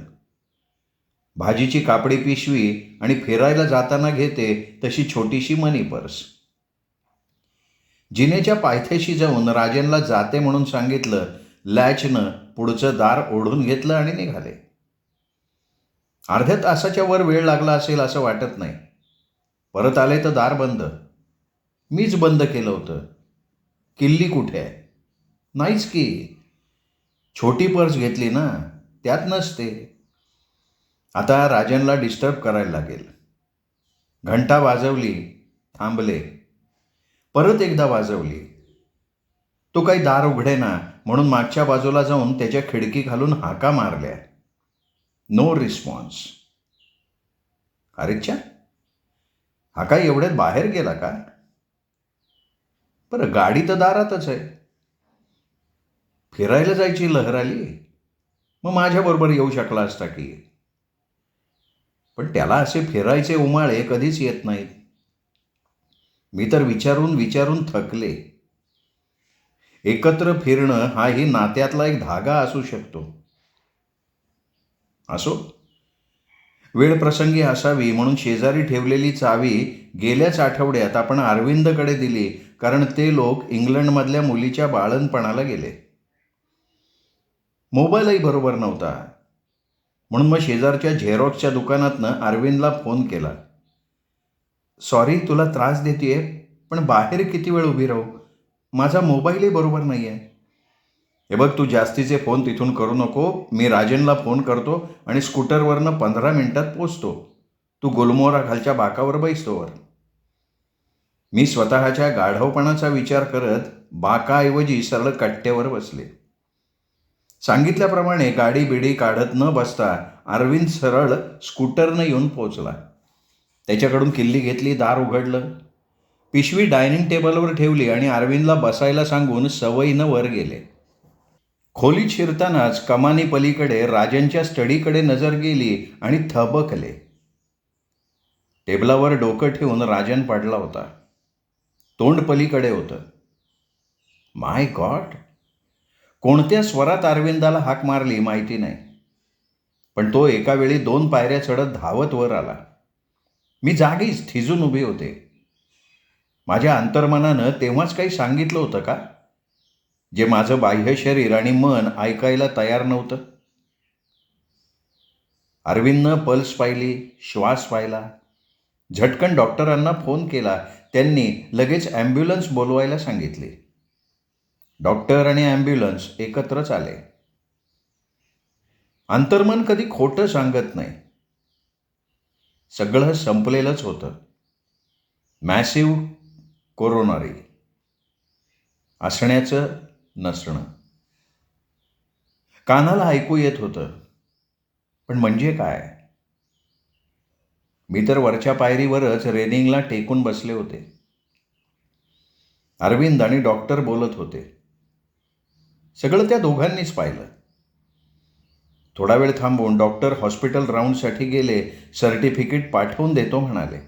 भाजीची कापडी पिशवी आणि फिरायला जाताना घेते तशी छोटीशी मनी पर्स. जिनेच्या पायथ्याशी जाऊन राजनला जाते म्हणून सांगितलं. लॅचनं पुढचं दार ओढून घेतलं आणि निघाले. अर्ध्या तासाच्या वर वेळ लागला असेल असं वाटत नाही. परत आले तर दार बंद. मीच बंद केलं होतं. किल्ली कुठे आहे? नाहीच की. छोटी पर्स घेतली ना, त्यात नसते. आता राजनला डिस्टर्ब करायला लागेल. घंटा वाजवली, थांबले. परत एकदा वाजवली. तो काही दार उघडेना म्हणून मागच्या बाजूला जाऊन त्याच्या खिडकी घालून हाका मारल्या. No response. अरेच्छा, हा काय एवढ्यात बाहेर गेला का? बरं, गाडी तर दारातच आहे. फिरायला जायची लहर आली, मग माझ्याबरोबर येऊ शकला असता की. पण त्याला असे फिरायचे उमाळे कधीच येत नाहीत. मी तर विचारून विचारून थकले. एकत्र फिरणं हाही नात्यातला एक धागा असू शकतो. असो, वेळ प्रसंगी असावी म्हणून शेजारी ठेवलेली चावी गेल्याच आठवड्यात आपण अरविंदकडे दिली, कारण ते लोक इंग्लंडमधल्या मुलीच्या बाळंतपणाला गेले. मोबाईलही बरोबर नव्हता, म्हणून मग शेजारच्या झेरॉक्सच्या दुकानातनं अरविंदला फोन केला. सॉरी तुला त्रास देतेय, पण बाहेर किती वेळ उभी राहू? माझा मोबाईलही बरोबर नाही आहे. हे बघ, तू जास्तीचे फोन तिथून करू नको. मी राजनला फोन करतो आणि स्कूटरवरनं 15 मिनिटात पोचतो. तू गुलमोहरा खालच्या बाकावर बैसतोवर. मी स्वतःच्या गाढवपणाचा विचार करत बाकाऐवजी सरळ कट्ट्यावर बसले. सांगितल्याप्रमाणे गाडी बिडी काढत न बसता अरविंद सरळ स्कूटरनं येऊन पोचला. त्याच्याकडून किल्ली घेतली, दार उघडलं, पिशवी डायनिंग टेबलवर ठेवली आणि अरविंदला बसायला सांगून सवयीनं वर गेले. खोलीत शिरतानाच कमानी पलीकडे राजनच्या स्टडीकडे नजर गेली आणि थबकले. टेबलावर डोकं ठेवून राजन पडला होता. तोंड पलीकडे होतं. माय गॉड! कोणत्या स्वरात अरविंदाला हाक मारली माहिती नाही, पण तो एका वेळी 2 पायऱ्या चढत धावत वर आला. मी जागीच थिजून उभे होते. माझ्या अंतर्मनानं तेव्हाच काही सांगितलं होतं का, जे माझं बाह्य शरीर आणि मन ऐकायला तयार नव्हतं? अरविंदनं पल्स पाहिली, श्वास पाहिला. झटकन डॉक्टरांना फोन केला. त्यांनी लगेच ॲम्ब्युलन्स बोलवायला सांगितली. डॉक्टर आणि ॲम्ब्युलन्स एकत्रच आले. अंतर्मन कधी खोटं सांगत नाही. सगळं संपलेलंच होतं. मॅसिव्ह कोरोनरी, असण्याचं नसणं. कानाला ऐकू येत होतं, पण म्हणजे काय? मी तर वरच्या पायरीवरच रेलिंगला टेकून बसले होते. अरविंद आणि डॉक्टर बोलत होते. सगळं त्या दोघांनीच पाहिलं. थोडा वेळ थांबून डॉक्टर हॉस्पिटल राऊंडसाठी गेले. सर्टिफिकेट पाठवून देतो म्हणाले.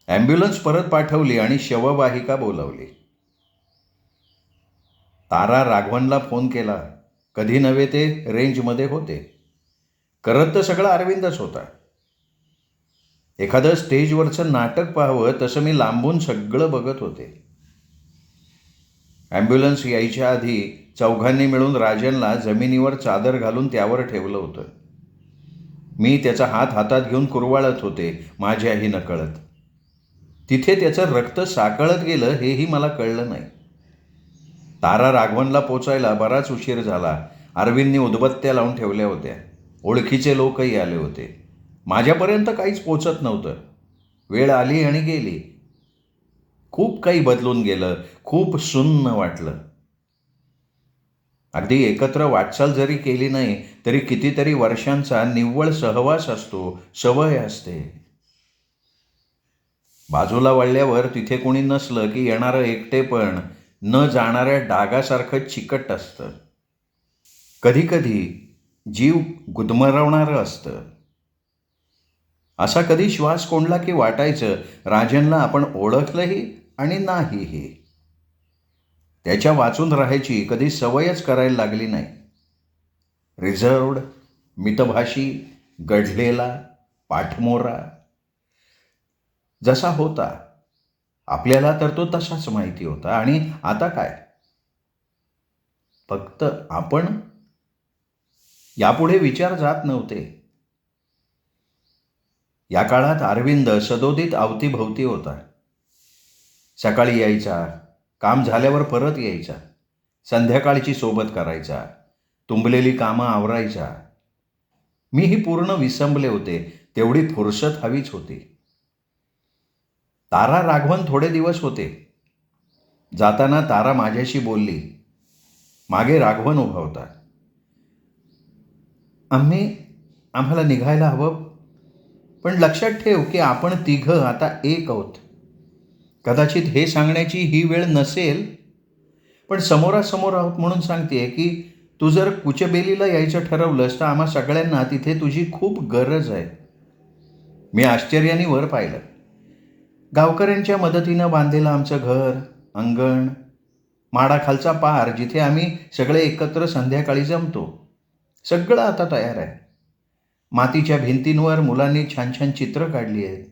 ॲम्ब्युलन्स परत पाठवली आणि शववाहिका बोलावली. तारा राघवनला फोन केला. कधी नव्हे ते रेंजमध्ये होते. करत तर सगळं अरविंदच होता. एखादं स्टेजवरचं नाटक पाहावं तसं मी लांबून सगळं बघत होते. ॲम्ब्युलन्स यायच्या आधी चौघांनी मिळून राजनला जमिनीवर चादर घालून त्यावर ठेवलं होतं. मी त्याचा हात हातात घेऊन कुरवाळत होते, माझ्याही नकळत. तिथे त्याचं रक्त साकळत गेलं हेही मला कळलं नाही. तारा राघवनला पोचायला बराच उशीर झाला. अरविंदने उदबत्त्या लावून ठेवल्या होत्या. ओळखीचे लोकही आले होते. माझ्यापर्यंत काहीच पोचत नव्हतं. वेळ आली आणि गेली. खूप काही बदलून गेलं. खूप सुन्न वाटलं. अगदी एकत्र वाटचाल जरी केली नाही तरी कितीतरी वर्षांचा निव्वळ सहवास असतो, सवय असते. बाजूला वळल्यावर तिथे कोणी नसलं की येणारं एकटेपण न जाणाऱ्या डागासारखं चिकट असतं. कधीकधी जीव गुदमरवणारं असतं. असा कधी श्वास कोंडला की वाटायचं राजनला आपण ओळखलंही आणि नाहीही. त्याच्या वाचून राहायची कधी सवयच करायला लागली नाही. रिझर्वड, मितभाषी, गढलेला, पाठमोरा जसा होता. आपल्याला तर तो तसाच माहिती होता. आणि आता काय? फक्त आपण यापुढे विचार जात नव्हते. या काळात अरविंद सदोदित अवतीभवती होता. सकाळी यायचा, काम झाल्यावर परत यायचा, संध्याकाळची सोबत करायचा, तुंबलेली कामं आवरायचा. मीही पूर्ण विसंबले होते. तेवढी फुरसत हवीच होती. तारा राघवन थोडे दिवस होते. जाताना तारा माझ्याशी बोलली. मागे राघवन उभा होता. आम्हाला निघायला हवं, पण लक्षात ठेव की आपण तिघं आता एक आहोत. कदाचित हे सांगण्याची ही वेळ नसेल, पण समोरासमोर आहोत म्हणून सांगतेय की तू जर कुचबेलीला यायचं ठरवलंस तर आम्हा सगळ्यांना तिथे तुझी खूप गरज आहे. मी आश्चर्याने वर पाहिलं. गावकऱ्यांच्या मदतीनं बांधलेलं आमचं घर, अंगण, माडाखालचा पार, जिथे आम्ही सगळे एकत्र संध्याकाळी जमतो, सगळं आता तयार आहे. मातीच्या भिंतींवर मुलांनी छान छान चित्र काढली आहेत.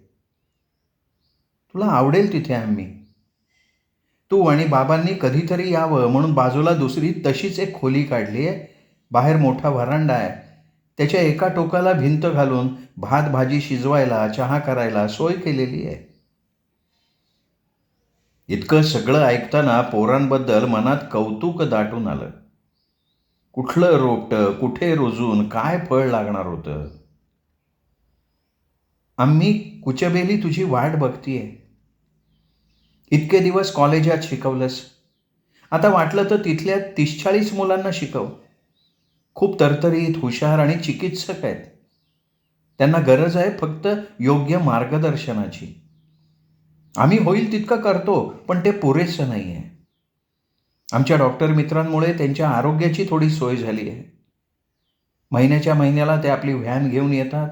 तुला आवडेल तिथे आम्ही. तू आणि बाबांनी कधीतरी यावं म्हणून बाजूला दुसरी तशीच एक खोली काढली आहे. बाहेर मोठा व्हरांडा आहे. त्याच्या एका टोकाला भिंत घालून भात भाजी शिजवायला, चहा करायला सोय केलेली आहे. इतकं सगळं ऐकताना पोरांबद्दल मनात कौतुक दाटून आलं. कुठलं रोपटं, कुठे रुजून काय फळ लागणार होतं. आम्ही कुचबेली तुझी वाट बघतीये. इतके दिवस कॉलेजात शिकवलंस, आता वाटलं तर तिथल्या 30-40 मुलांना शिकव. खूप तरतरीत, हुशार आणि चिकित्सक आहेत. त्यांना गरज आहे फक्त योग्य मार्गदर्शनाची. आम्ही होईल तितकं करतो, पण ते पुरेसं नाही आहे. आमच्या डॉक्टर मित्रांमुळे त्यांच्या आरोग्याची थोडी सोय झाली आहे. महिन्याच्या महिन्याला ते आपली व्हॅन घेऊन येतात.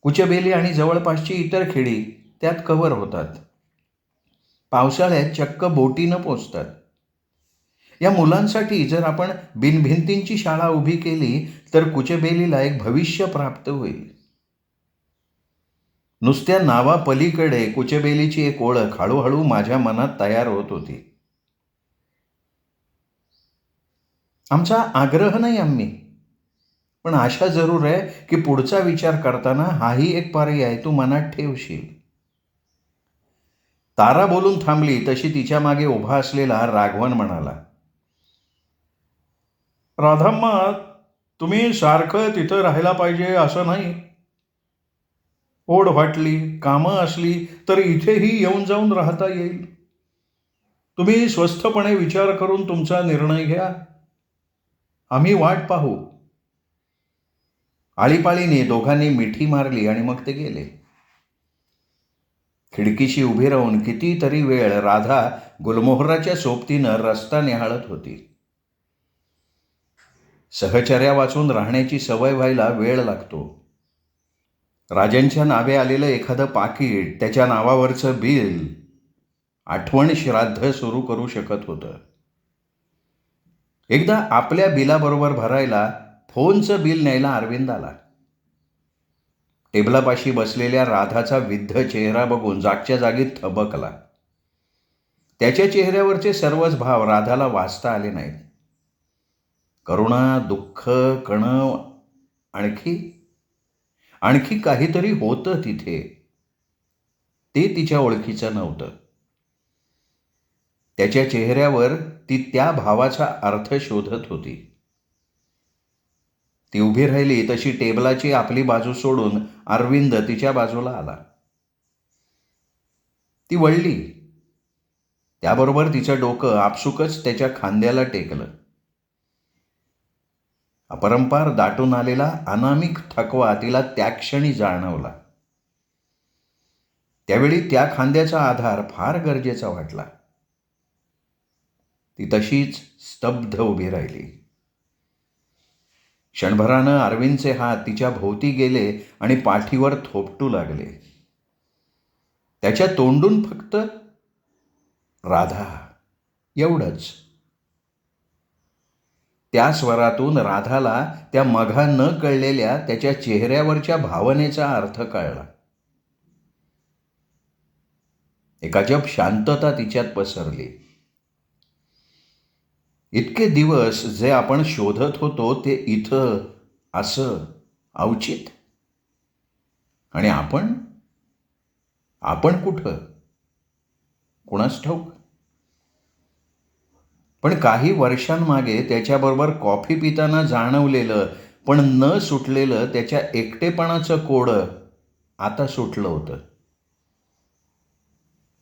कुचबेली आणि जवळपासची इतर खेडी त्यात कव्हर होतात. पावसाळ्यात चक्क बोटीनं पोचतात. या मुलांसाठी जर आपण बिनभिंतींची शाळा उभी केली तर कुचबेलीला एक भविष्य प्राप्त होईल. नुसत्या नावापलीकडे कुचबेलीची एक ओळख हळूहळू माझ्या मनात तयार होत होती. आमचा आग्रह नाही आम्ही, पण आशा जरूर आहे की पुढचा विचार करताना हाही एक पर्याय तू मनात ठेवशील. तारा बोलून थांबली तशी तिच्या मागे उभा असलेला राघवन म्हणाला, राधाम्मा, तुम्ही सारखं तिथं राहायला पाहिजे असं नाही. ओढ वाटली, कामं असली तर इथेही येऊन जाऊन राहता येईल. तुम्ही स्वस्थपणे विचार करून तुमचा निर्णय घ्या. आम्ही वाट पाहू. आळीपाळीने दोघांनी मिठी मारली आणि मग ते गेले. खिडकीशी उभी राहून कितीतरी वेळ राधा गुलमोहराच्या सोबतीनं रस्ता निहाळत होती. सहचर्या वाचून राहण्याची सवय व्हायला वेळ लागतो. राजांच्या नावे आलेलं एखादं पाकीट, त्याच्या नावावरचं बिल आठवण श्राद्ध सुरू करू शकत होतं. एकदा आपल्या बिलाबरोबर भरायला फोनचं बिल न्यायला अरविंद आला. टेबलापाशी बसलेल्या राधाचा विद्ध चेहरा बघून जागच्या जागी थबकला. त्याच्या चेहऱ्यावरचे सर्वच भाव राधाला वाचता आले नाहीत. करुणा, दुःख, कणव, आणखी काहीतरी होतं तिथे. ते तिच्या ओळखीचं नव्हतं. त्याच्या चेहऱ्यावर ती त्या भावाचा अर्थ शोधत होती. ती उभी राहिली तशी टेबलाची आपली बाजू सोडून अरविंद तिच्या बाजूला आला. ती वळली. त्याबरोबर तिचं डोकं आपसुकच त्याच्या खांद्याला टेकलं. अपरंपार दाटून आलेला अनामिक थकवा तिला त्या क्षणी जाणवला. त्यावेळी त्या खांद्याचा आधार फार गरजेचा वाटला. ती तशीच स्तब्ध उभी राहिली. क्षणभरानं अरविंदचे हात तिच्या भोवती गेले आणि पाठीवर थोपटू लागले. त्याच्या तोंडून फक्त राधा एवढंच. त्या स्वरातून राधाला त्या मघा न कळलेल्या त्याच्या चेहऱ्यावरच्या भावनेचा अर्थ कळला. एक अजब शांतता तिच्यात पसरली. इतके दिवस जे आपण शोधत होतो ते इथं असं अवचित. आणि आपण कुठं, कुणास ठाऊक. पण काही वर्षांमागे त्याच्याबरोबर कॉफी पिताना जाणवलेलं पण न सुटलेलं त्याच्या एकटेपणाचं कोडं आता सुटलं होतं.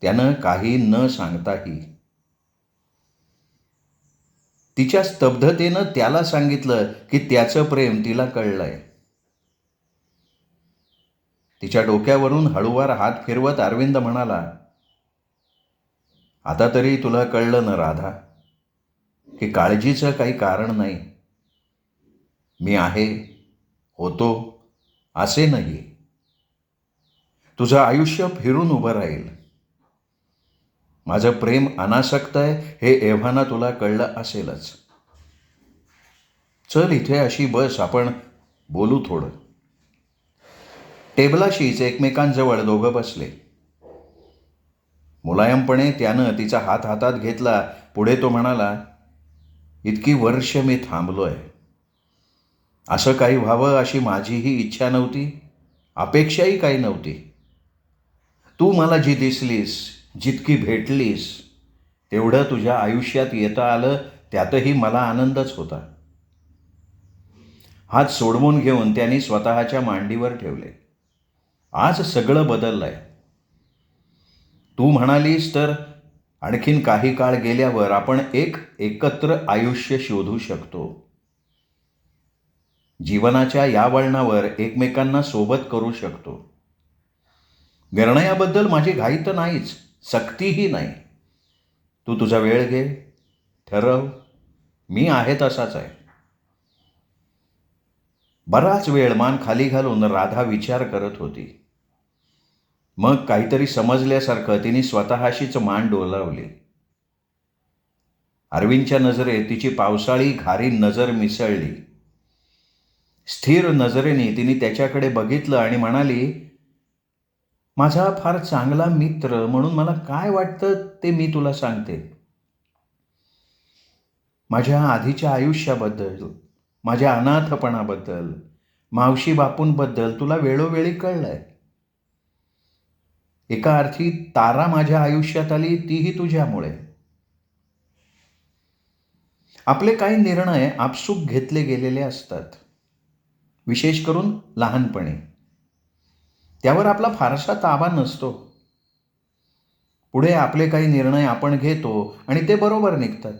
त्यानं काही न सांगताही. तिच्या स्तब्धतेनं त्याला सांगितलं की त्याचं प्रेम तिला कळलंय. तिच्या डोक्यावरून हळूवार हात फिरवत अरविंद म्हणाला, आता तरी तुला कळलं ना राधा, की काळजीचं काही कारण नाही. मी आहे, होतो असे नाही. तुझं आयुष्य फिरून उभं राहील. माझं प्रेम अनासक्त आहे हे एव्हाना तुला कळलं असेलच. चल इथे अशी बस, आपण बोलू थोडं. टेबलाशीच एकमेकांजवळ दोघं बसले. मुलायमपणे त्यानं तिचा हात हातात घेतला. पुढे तो म्हणाला, इतकी वर्ष मी थांबलोय. असं काही व्हावं अशी माझीही इच्छा नव्हती, अपेक्षाही काही नव्हती. तू मला जी दिसलीस, जितकी भेटलीस, तेवढं तुझ्या आयुष्यात येता आलं त्यातही मला आनंदच होता. हात सोडवून घेऊन त्यांनी स्वतःच्या मांडीवर ठेवले. आज सगळं बदललंय. तू म्हणालीस तर आणखीन काही काळ गेल्यावर आपण एक एकत्र आयुष्य शोधू शकतो. जीवनाच्या या वळणावर एकमेकांना सोबत करू शकतो. निर्णयाबद्दल माझी घाई तर नाहीच, सक्तीही नाही. तू तुझा वेळ घे, ठरव. मी आहे तसाच आहे. बराच वेळ मान खाली घालून राधा विचार करत होती. मग काहीतरी समजल्यासारखं तिने स्वतःशीच मान डोलावली. अरविंदच्या नजरेत तिची पावसाळी घारी नजर मिसळली. स्थिर नजरेने तिने त्याच्याकडे बघितलं आणि म्हणाली, माझा फार चांगला मित्र म्हणून मला काय वाटतं ते मी तुला सांगते. माझ्या आधीच्या आयुष्याबद्दल, माझ्या अनाथपणाबद्दल, मावशी बापूंबद्दल तुला वेळोवेळी कळलंय. एका अर्थी तारा माझ्या आयुष्यात आली तीही तुझ्यामुळे. आपले काही निर्णय आपसूक घेतले गेलेले असतात, विशेष करून लहानपणी. त्यावर आपला फारसा ताबा नसतो. पुढे आपले काही निर्णय आपण घेतो आणि ते बरोबर निघतात.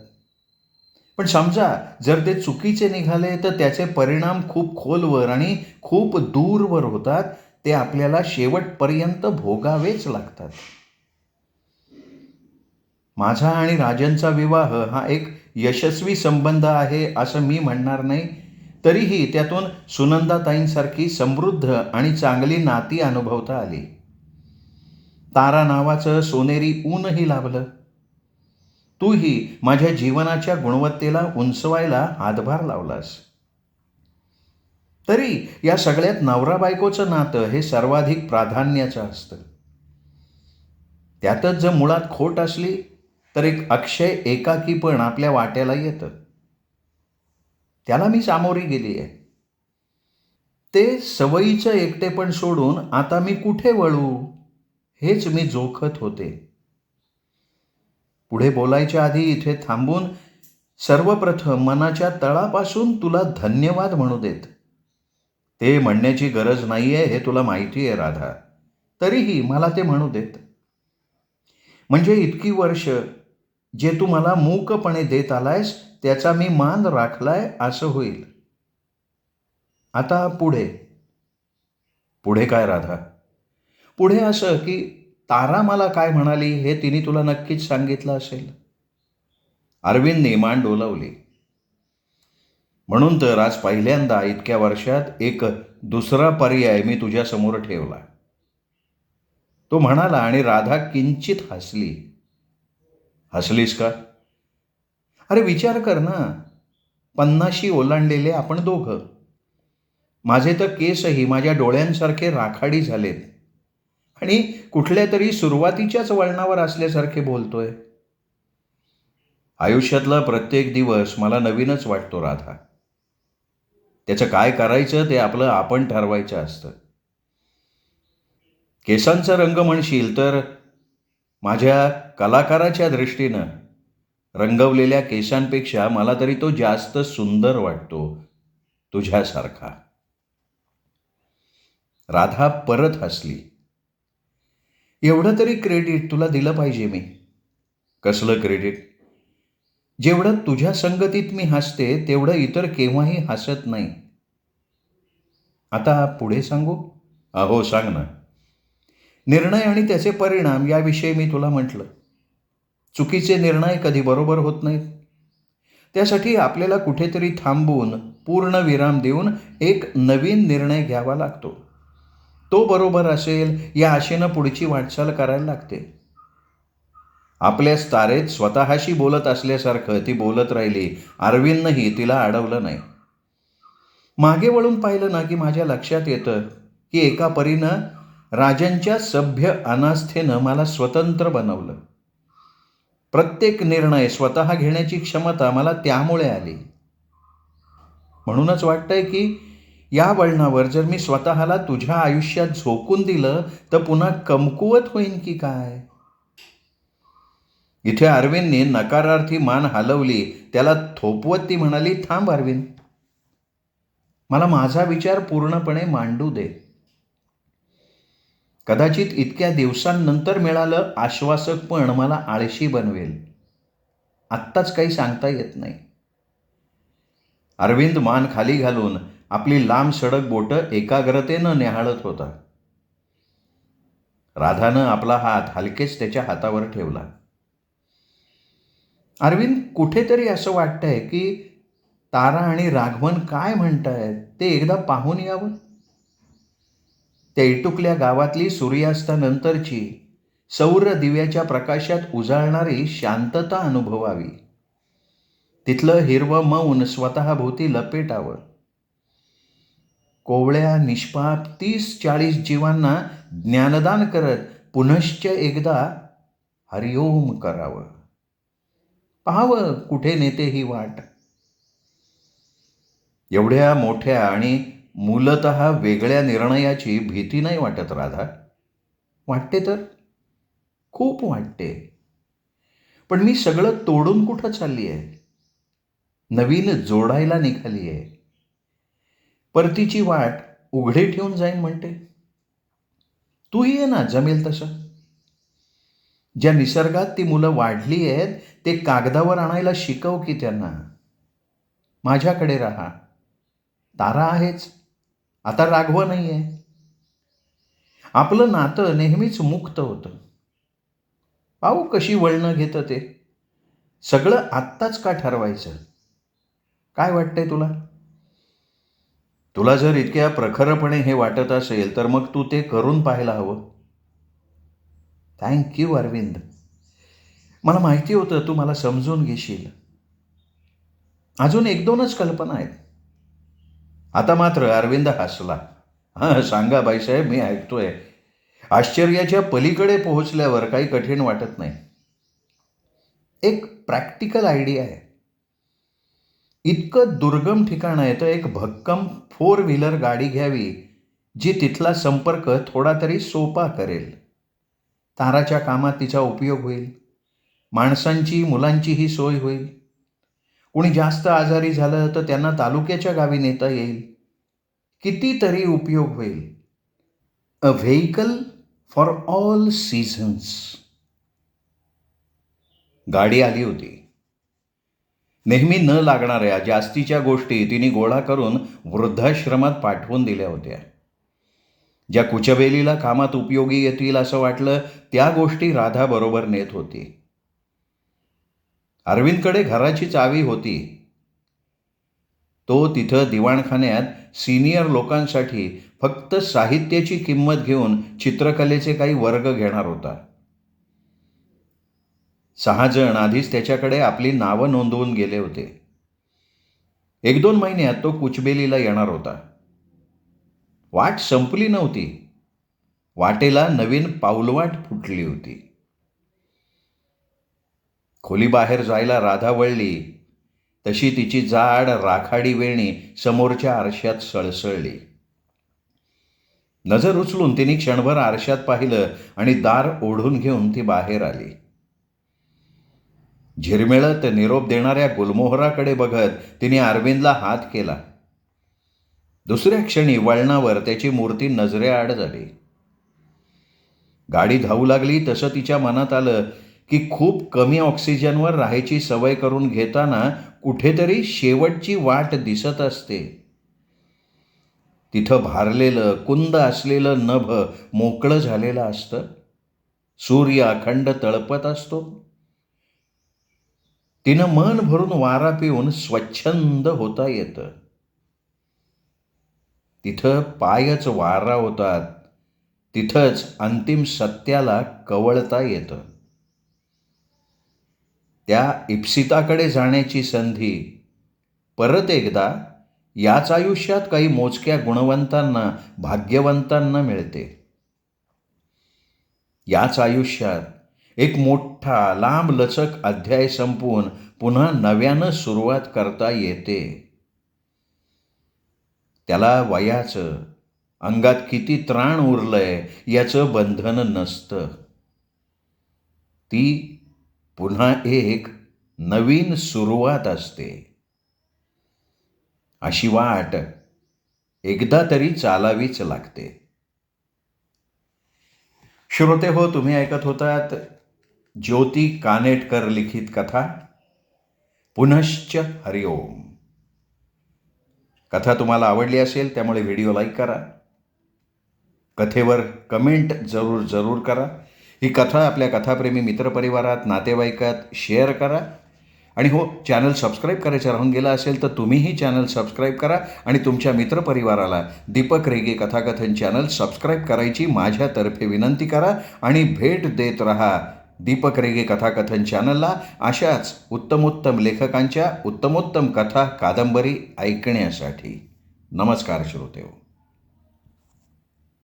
पण समजा जर ते चुकीचे निघाले तर त्याचे परिणाम खूप खोलवर आणि खूप दूरवर होतात. ते आपल्याला शेवटपर्यंत भोगावेच लागतात. माझा आणि राजनचा विवाह हा एक यशस्वी संबंध आहे असं मी म्हणणार नाही. तरीही त्यातून सुनंदाताईंसारखी समृद्ध आणि चांगली नाती अनुभवता आली. तारा नावाचं सोनेरी ऊनही लाभलं. तूही माझ्या जीवनाच्या गुणवत्तेला उंचवायला हातभार लावलास. तरी या सगळ्यात नवरा बायकोचं नातं हे सर्वाधिक प्राधान्याचं असतं. त्यातच जर मुळात खोट असली तर एक अक्षय एकाकीपण आपल्या वाट्याला येतं. त्याला मी सामोरी गेली आहे. ते सवयीचं एकटेपण सोडून आता मी कुठे वळू हेच मी जोखत होते. पुढे बोलायच्या आधी इथे थांबून सर्वप्रथम मनाच्या तळापासून तुला धन्यवाद म्हणू देत. ते म्हणण्याची गरज नाहीये हे तुला माहिती आहे राधा, तरीही मला ते म्हणू देत. म्हणजे इतकी वर्ष जे तू मला मूकपणे देत आलायस त्याचा मी मान राखलाय असं होईल. आता पुढे. पुढे काय राधा? पुढे असं की तारा मला काय म्हणाली हे तिने तुला नक्कीच सांगितलं असेल. अरविंदने मान डोलावली. म्हणून तर आज पहिल्यांदा इतक्या वर्षात एक दुसरा पर्याय मी तुझ्यासमोर ठेवला. तो म्हणाला आणि राधा किंचित हसली. हसलीस का? अरे विचार कर ना, 50शी ओलांडलेले आपण दोघं. माझे तर केसही माझ्या डोळ्यांसारखे राखाडी झालेत आणि कुठल्या तरी सुरुवातीच्याच वळणावर असल्यासारखे बोलतोय. आयुष्यातला प्रत्येक दिवस मला नवीनच वाटतो राधा. त्याचं काय करायचं ते आपलं आपण ठरवायचं असतं. केसांचा रंग म्हणशील तर माझ्या कलाकाराच्या दृष्टीनं रंगवलेल्या केसांपेक्षा मला तरी तो जास्त सुंदर वाटतो, तुझ्यासारखा. राधा परत हसली. एवढं तरी क्रेडिट तुला दिलं पाहिजे मी. कसलं क्रेडिट? जेवढं तुझ्या संगतीत मी हसते तेवढं इतर केव्हाही हसत नाही. आता पुढे सांगू? अहो सांग ना. निर्णय आणि त्याचे परिणाम याविषयी मी तुला म्हटलं. चुकीचे निर्णय कधी बरोबर होत नाहीत. त्यासाठी आपल्याला कुठेतरी थांबून पूर्ण विराम देऊन एक नवीन निर्णय घ्यावा लागतो. तो बरोबर असेल या आशेनं पुढची वाटचाल करायला लागते. आपल्याच तारेत स्वतःशी बोलत असल्यासारखं ती बोलत राहिली. अरविंदनंही तिला अडवलं नाही. मागे वळून पाहिलं ना की माझ्या लक्षात येतं की एका परीनं राजांच्या सभ्य अनास्थेनं मला स्वतंत्र बनवलं. प्रत्येक निर्णय स्वतः घेण्याची क्षमता मला त्यामुळे आली. म्हणूनच वाटतंय की या वळणावर जर मी स्वतःला तुझ्या आयुष्यात झोकून दिलं तर पुन्हा कमकुवत होईन की काय. इथे अरविंदने नकारार्थी मान हलवली. त्याला थोपवत ती म्हणाली, थांब अरविंद, मला माझा विचार पूर्णपणे मांडू दे. कदाचित इतक्या दिवसांनंतर मिळालं आश्वासक पण मला आळशी बनवेल. आत्ताच काही सांगता येत नाही. अरविंद मान खाली घालून आपली लांब सडक बोटं एकाग्रतेनं न्याहाळत होता. राधानं आपला हात हलकेच त्याच्या हातावर ठेवला. अरविंद, कुठेतरी असं वाटतंय की तारा आणि राघवन काय म्हणतायत ते एकदा पाहून यावं. त्या इटुकल्या गावातली सूर्यास्तानंतरची सौर दिव्याच्या प्रकाशात उजाळणारी शांतता अनुभवावी. तिथलं हिरवं मौन स्वतःभोवती लपेटावं. कोवळ्या निष्पाप 30-40 जीवांना ज्ञानदान करत पुनश्च एकदा हरिओम करावं. पाहावं कुठे नेते ही वाट. एवढ्या मोठ्या आणि मूलतः वेगळ्या निर्णयाची भीती नाही वाटत राधा? वाटते तर खूप वाटते. पण मी सगळं तोडून कुठं चालली आहे? नवीन जोडायला निघाली आहे. परतीची वाट उघडी ठेवून जाईन म्हणते. तूही ये ना, जमेल तसं. ज्या निसर्गात ती मुलं वाढली आहेत ते कागदावर आणायला शिकव की त्यांना. माझ्याकडे राहा. तारा आहेच, आता राघव नाही आहे. आपलं नातं नेहमीच मुक्त होतं. पाहू कशी वळणं घेतं ते. सगळं आत्ताच का ठरवायचं? काय वाटतंय तुला? तुला जर इतक्या प्रखरपणे हे वाटत असेल तर मग तू ते करून पाहायला हवं. थँक्यू अरविंद. मला माहिती होतं तू मला समजून घेशील. अजून 1-2च कल्पना आहेत. आता मात्र अरविंद हसला. हां, सांगा बाईसाहेब, मी ऐकतोय. आश्चर्याच्या पलीकडे पोहोचल्यावर काही कठीण वाटत नाही. एक प्रॅक्टिकल आयडिया आहे. इतकं दुर्गम ठिकाण आहे तर एक भक्कम 4 व्हीलर गाडी घ्यावी जी तिथला संपर्क थोडा तरी सोपा करेल. ताराच्या कामात तिचा उपयोग होईल. माणसांची मुलांचीही सोय होईल. कोणी जास्त आजारी झालं तर त्यांना तालुक्याच्या गावी नेता येईल. कितीतरी उपयोग होईल. अ व्हेइकल फॉर ऑल सीझन्स. गाडी आली होती. नेहमी न लागणाऱ्या जास्तीच्या गोष्टी तिने गोळा करून वृद्धाश्रमात पाठवून दिल्या होत्या. ज्या कुचबेलीला कामात उपयोगी येतील असं वाटलं त्या गोष्टी राधा बरोबर नेत होती. अरविंदकडे घराची चावी होती. तो तिथं दिवाणखान्यात सिनियर लोकांसाठी फक्त साहित्याची किंमत घेऊन चित्रकलेचे काही वर्ग घेणार होता. 6 जण आधीच त्याच्याकडे आपली नावं नोंदवून गेले होते. 1-2 महिन्यात तो कुचबेलीला येणार होता. वाट संपली नव्हती. वाटेला नवीन पाऊलवाट फुटली होती. खोलीबाहेर जायला राधा वळली तशी तिची जाड राखाडी वेणी समोरच्या आरशात सळसळली. नजर उचलून तिने क्षणभर आरशात पाहिलं आणि दार ओढून घेऊन ती बाहेर आली. झिरमिळत निरोप देणाऱ्या गुलमोहराकडे बघत तिने अरविंदला हात केला. दुसऱ्या क्षणी वळणावर त्याची मूर्ती नजरेआड झाली. गाडी धावू लागली तसं तिच्या मनात आलं की खूप कमी ऑक्सिजनवर राहायची सवय करून घेताना कुठेतरी शेवटची वाट दिसत असते. तिथं भारलेलं कुंद असलेलं नभ मोकळं झालेलं असतं. सूर्य अखंड तळपत असतो. तिनं मन भरून वारा पिऊन स्वच्छंद होता येतं. तिथं पायच वारा होतात. तिथंच अंतिम सत्याला कवळता येतं. त्या इप्सिताकडे जाण्याची संधी परत एकदा याच आयुष्यात काही मोजक्या गुणवंतांना, भाग्यवंतांना मिळते. याच आयुष्यात एक मोठा लांबलचक अध्याय संपवून पुन्हा नव्यानं सुरुवात करता येते. त्याला वयाचं, अंगात किती त्राण उरलंय याचं बंधन नसतं. ती पुन्हा एक नवीन सुरुवात असते. अशी वाट एकदा तरी चालावीच लागते. श्रोते हो, तुम्ही ऐकत होतात ज्योती कानेटकर लिखित कथा पुनश्च हरिओम. कथा तुम्हाला आवडली असेल त्यामुळे व्हिडिओ लाईक करा. कथेवर कमेंट जरूर करा. ही कथा आपल्या कथाप्रेमी मित्रपरिवारात, नातेवाईकात शेअर करा. आणि हो, चॅनल सबस्क्राईब करायचं राहून गेलं असेल तर तुम्हीही चॅनल सबस्क्राईब करा आणि तुमच्या मित्रपरिवाराला दीपक रेगे कथाकथन चॅनल सबस्क्राईब करायची माझ्यातर्फे विनंती करा. आणि भेट देत रहा दीपक रेगे कथाकथन चॅनलला अशाच उत्तमोत्तम लेखकांच्या उत्तमोत्तम कथा, कादंबरी ऐकण्यासाठी. नमस्कार श्रोतेहो.